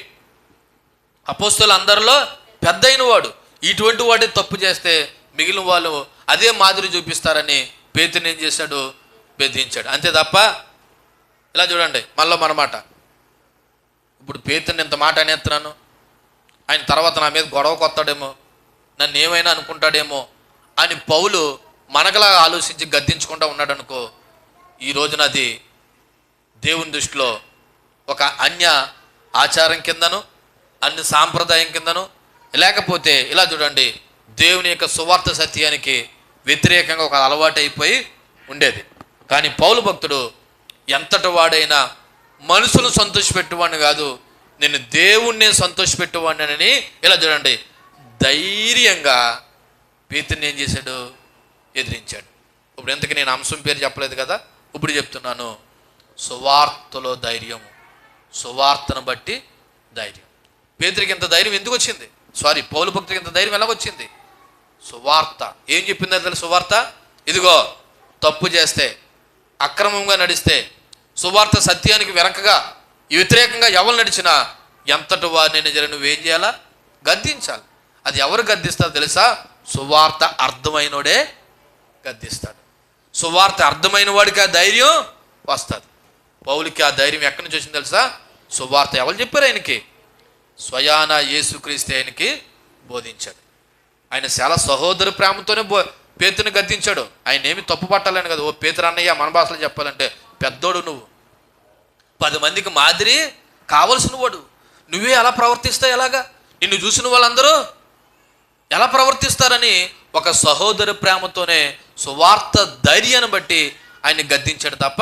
అపోస్తలుల అందరిలో పెద్ద అయిన వాడు. ఇటువంటి వాడే తప్పు చేస్తే మిగిలిన వాళ్ళు అదే మాదిరి చూపిస్తారని పేతురుని ఏం చేశాడు? బెదిరించాడు. అంతే తప్ప ఇలా చూడండి, మళ్ళీ మనమాట. ఇప్పుడు పేతురుని ఇంత మాట అనేస్తున్నాను, ఆయన తర్వాత నా మీద గొడవ కొత్తాడేమో, నన్ను ఏమైనా అనుకుంటాడేమో అని పౌలు మనకలా ఆలోచించి గద్దించుకుంటూ ఉన్నాడు అనుకో, ఈ రోజున అది దేవుని దృష్టిలో ఒక అన్య ఆచారం కిందను, అన్య సాంప్రదాయం కిందను, లేకపోతే ఇలా చూడండి, దేవుని యొక్క సువార్త సత్యానికి వ్యతిరేకంగా ఒక అలవాటు అయిపోయి ఉండేది. కానీ పౌలు భక్తుడు ఎంతటి వాడైనా మనుషులు సంతోషపెట్టేవాడిని కాదు, నేను దేవుణ్ణే సంతోషపెట్టేవాడిని ఇలా చూడండి ధైర్యంగా పేతురుని ఏం చేశాడు? ఎదిరించాడు. ఇప్పుడు ఎంతకి నేను అంశం పేరు చెప్పలేదు కదా, ఇప్పుడు చెప్తున్నాను. సువార్తలో ధైర్యము, సువార్తను బట్టి ధైర్యం. పేతురికి ఇంత ధైర్యం ఎందుకు వచ్చింది? పౌలు భక్తుడికి ఇంత ధైర్యం ఎలాగొచ్చింది? సువార్త ఏం చెప్పిందో తెలుసు? సువార్త ఇదిగో, తప్పు చేస్తే, అక్రమంగా నడిస్తే, సువార్త సత్యానికి వెనకగా వ్యతిరేకంగా ఎవరు నడిచినా ఎంతటి వారిని జర నువ్వేం చేయాలా? గద్దించాలి. అది ఎవరు గద్దిస్తారో తెలుసా? సువార్త అర్థమైనోడే గద్దిస్తాడు. సువార్త అర్థమైన వాడికి ఆ ధైర్యం వస్తుంది. పౌలుకి ఆ ధైర్యం ఎక్కడి నుంచి వచ్చింది తెలుసా? సువార్త ఎవరు చెప్పారు ఆయనకి? స్వయాన యేసుక్రీస్తు ఆయనకి బోధించాడు. ఆయన చాలా సహోదర ప్రేమతోనే పేతురుని గద్దించాడు. ఆయన ఏమి తప్పు పట్టాలని కదా. ఓ పేతురు అన్నయ్య, మన భాషలో చెప్పాలంటే పెద్దోడు, నువ్వు 10 మందికి మాదిరి కావలసిన వాడు, నువ్వే అలా ప్రవర్తిస్తావు ఎలాగా? నిన్ను చూసిన వాళ్ళందరూ ఎలా ప్రవర్తిస్తారని ఒక సహోదర ప్రేమతోనే సువార్త ధైర్యాన్ని బట్టి ఆయన గద్దించాడు తప్ప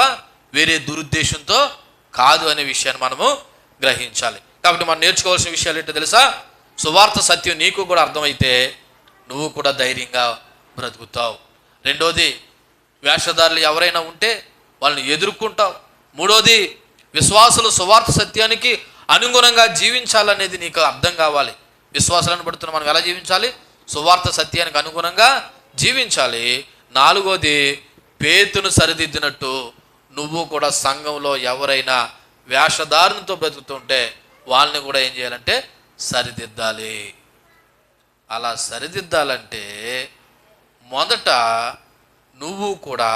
వేరే దురుద్దేశంతో కాదు అనే విషయాన్ని మనము గ్రహించాలి. కాబట్టి మనం నేర్చుకోవాల్సిన విషయాలు ఏంటో తెలుసా? సువార్త సత్యం నీకు కూడా అర్థమైతే నువ్వు కూడా ధైర్యంగా బ్రతుకుతావు. రెండోది, వేషధారులు ఎవరైనా ఉంటే వాళ్ళని ఎదుర్కొంటావు. మూడోది, విశ్వాసులు సువార్త సత్యానికి అనుగుణంగా జీవించాలనేది నీకు అర్థం కావాలి. విశ్వాసాలను పడుతున్న మనం ఎలా జీవించాలి? సువార్త సత్యానికి అనుగుణంగా జీవించాలి. నాలుగోది, పేతును సరిదిద్దినట్టు నువ్వు కూడా సంఘంలో ఎవరైనా వేషధారునితో బ్రతుకుతుంటే వాళ్ళని కూడా ఏం చేయాలంటే సరిదిద్దాలి. అలా సరిదిద్దాలంటే మొదట నువ్వు కూడా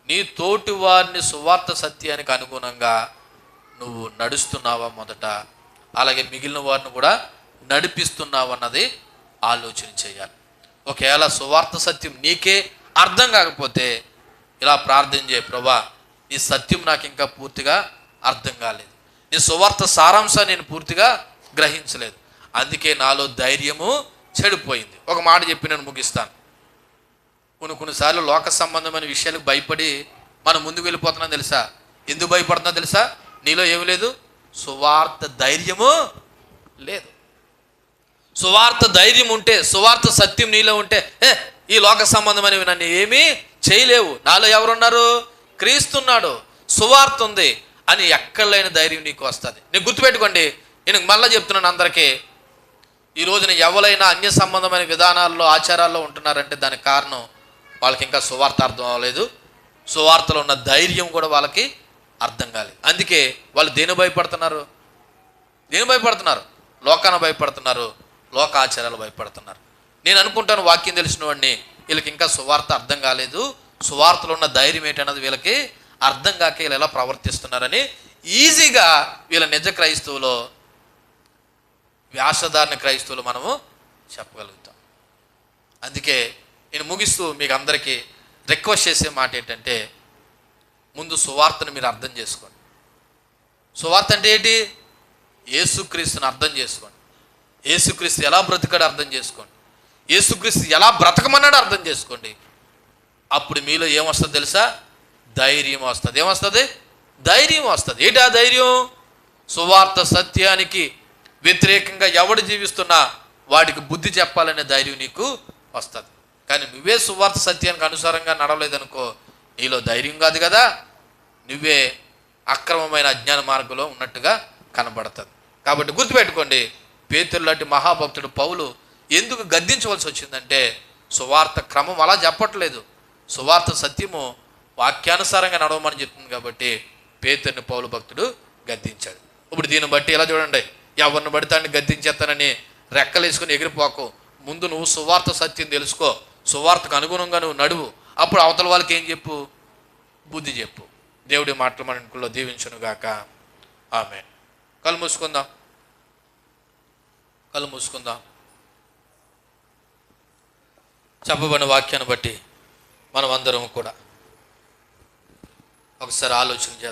నీ తోటి వారిని సువార్త సత్యానికి అనుగుణంగా నువ్వు నడుస్తున్నావా మొదట, అలాగే మిగిలిన వారిని కూడా నడిపిస్తున్నావు అన్నది ఆలోచన చేయాలి. ఒకవేళ సువార్త సత్యం నీకే అర్థం కాకపోతే ఇలా ప్రార్థన చేయ, ప్రభా నీ సత్యం నాకు ఇంకా పూర్తిగా అర్థం కాలేదు, నీ సువార్త సారాంశాన్ని నేను పూర్తిగా గ్రహించలేదు, అందుకే నాలో ధైర్యము చెడిపోయింది. ఒక మాట చెప్పి నేను ముగిస్తాను. కొన్నిసార్లు లోక సంబంధమైన విషయాలకు భయపడి మనం ముందుకు వెళ్ళిపోతున్నాం తెలుసా? ఎందుకు భయపడుతున్నా తెలుసా? నీలో ఏమి లేదు? సువార్త ధైర్యము లేదు. సువార్త ధైర్యం ఉంటే, సువార్త సత్యం నీలో ఉంటే ఈ లోక సంబంధమైనవి నన్ను ఏమీ చేయలేవు, నాలో ఎవరున్నారు? క్రీస్తున్నాడు, సువార్త ఉంది అని ఎక్కడ లేని ధైర్యం నీకు వస్తుంది. నేను గుర్తుపెట్టుకోండి, నేను మళ్ళీ చెప్తున్నాను అందరికీ, ఈ రోజున ఎవరైనా అన్య సంబంధమైన విధానాల్లో ఆచారాల్లో ఉంటున్నారంటే దానికి కారణం వాళ్ళకి ఇంకా సువార్త అర్థం అవ్వలేదు, సువార్తలో ఉన్న ధైర్యం కూడా వాళ్ళకి అర్థం కాలేదు. అందుకే వాళ్ళు దేని భయపడుతున్నారు? లోకాన భయపడుతున్నారు, లోక ఆచారాలు భయపడుతున్నారు. నేను అనుకుంటాను వాక్యం తెలిసిన వాడిని, వీళ్ళకి ఇంకా సువార్త అర్థం కాలేదు, సువార్తలో ఉన్న ధైర్యం ఏంటన్నది వీళ్ళకి అర్థం కాక వీళ్ళు ఎలా ప్రవర్తిస్తున్నారని ఈజీగా వీళ్ళ నిజ క్రైస్తవులో వేషధారణ క్రైస్తవులు మనము చెప్పగలుగుతాం. అందుకే నేను ముగిస్తూ మీకు అందరికీ రిక్వెస్ట్ చేసే మాట ఏంటంటే, ముందు సువార్తను మీరు అర్థం చేసుకోండి. సువార్త అంటే ఏంటి? యేసుక్రీస్తుని అర్థం చేసుకోండి. యేసుక్రీస్తు ఎలా బ్రతికాడో అర్థం చేసుకోండి. యేసుక్రీస్తు ఎలా బ్రతకమన్నాడో అర్థం చేసుకోండి. అప్పుడు మీలో ఏమొస్తుంది తెలుసా? ధైర్యం వస్తుంది. ఏమొస్తుంది? ధైర్యం వస్తుంది. ఏంటి ఆ ధైర్యం? సువార్త సత్యానికి వ్యతిరేకంగా ఎవడు జీవిస్తున్నా వాడికి బుద్ధి చెప్పాలనే ధైర్యం నీకు వస్తుంది. కానీ నువ్వే సువార్త సత్యానికి అనుసారంగా నడవలేదనుకో, నీలో ధైర్యం కాదు కదా, నువ్వే అక్రమమైన అజ్ఞాన మార్గంలో ఉన్నట్టుగా కనబడుతుంది. కాబట్టి గుర్తుపెట్టుకోండి, పేతురు లాంటి మహాభక్తుడు పౌలు ఎందుకు గద్దించవలసి వచ్చిందంటే, సువార్త క్రమం అలా చెప్పట్లేదు, సువార్త సత్యము వాక్యానుసారంగా నడవమని చెప్తుంది. కాబట్టి పేతురుని పౌలు భక్తుడు గద్దించాడు. ఇప్పుడు దీన్ని బట్టి ఎలా చూడండి, ఎవరిని పడితే అని గద్దించేస్తానని రెక్కలేసుకుని ఎగిరిపోకు. ముందు నువ్వు సువార్త సత్యం తెలుసుకో, సువార్తకు అనుగుణంగా నువ్వు నడువు. అప్పుడు అవతల వాళ్ళకి ఏం చెప్పు? బుద్ధి చెప్పు. దేవుడి మాటలు మన ఇంట్లో దీవించునుగాక. ఆమేన్. కళ్ళు మూసుకుందాం, కళ్ళు మూసుకుందాం. చెప్పబడిన వాక్యాన్ని బట్టి మనం అందరం కూడా ఒకసారి ఆలోచన చేద్దాం.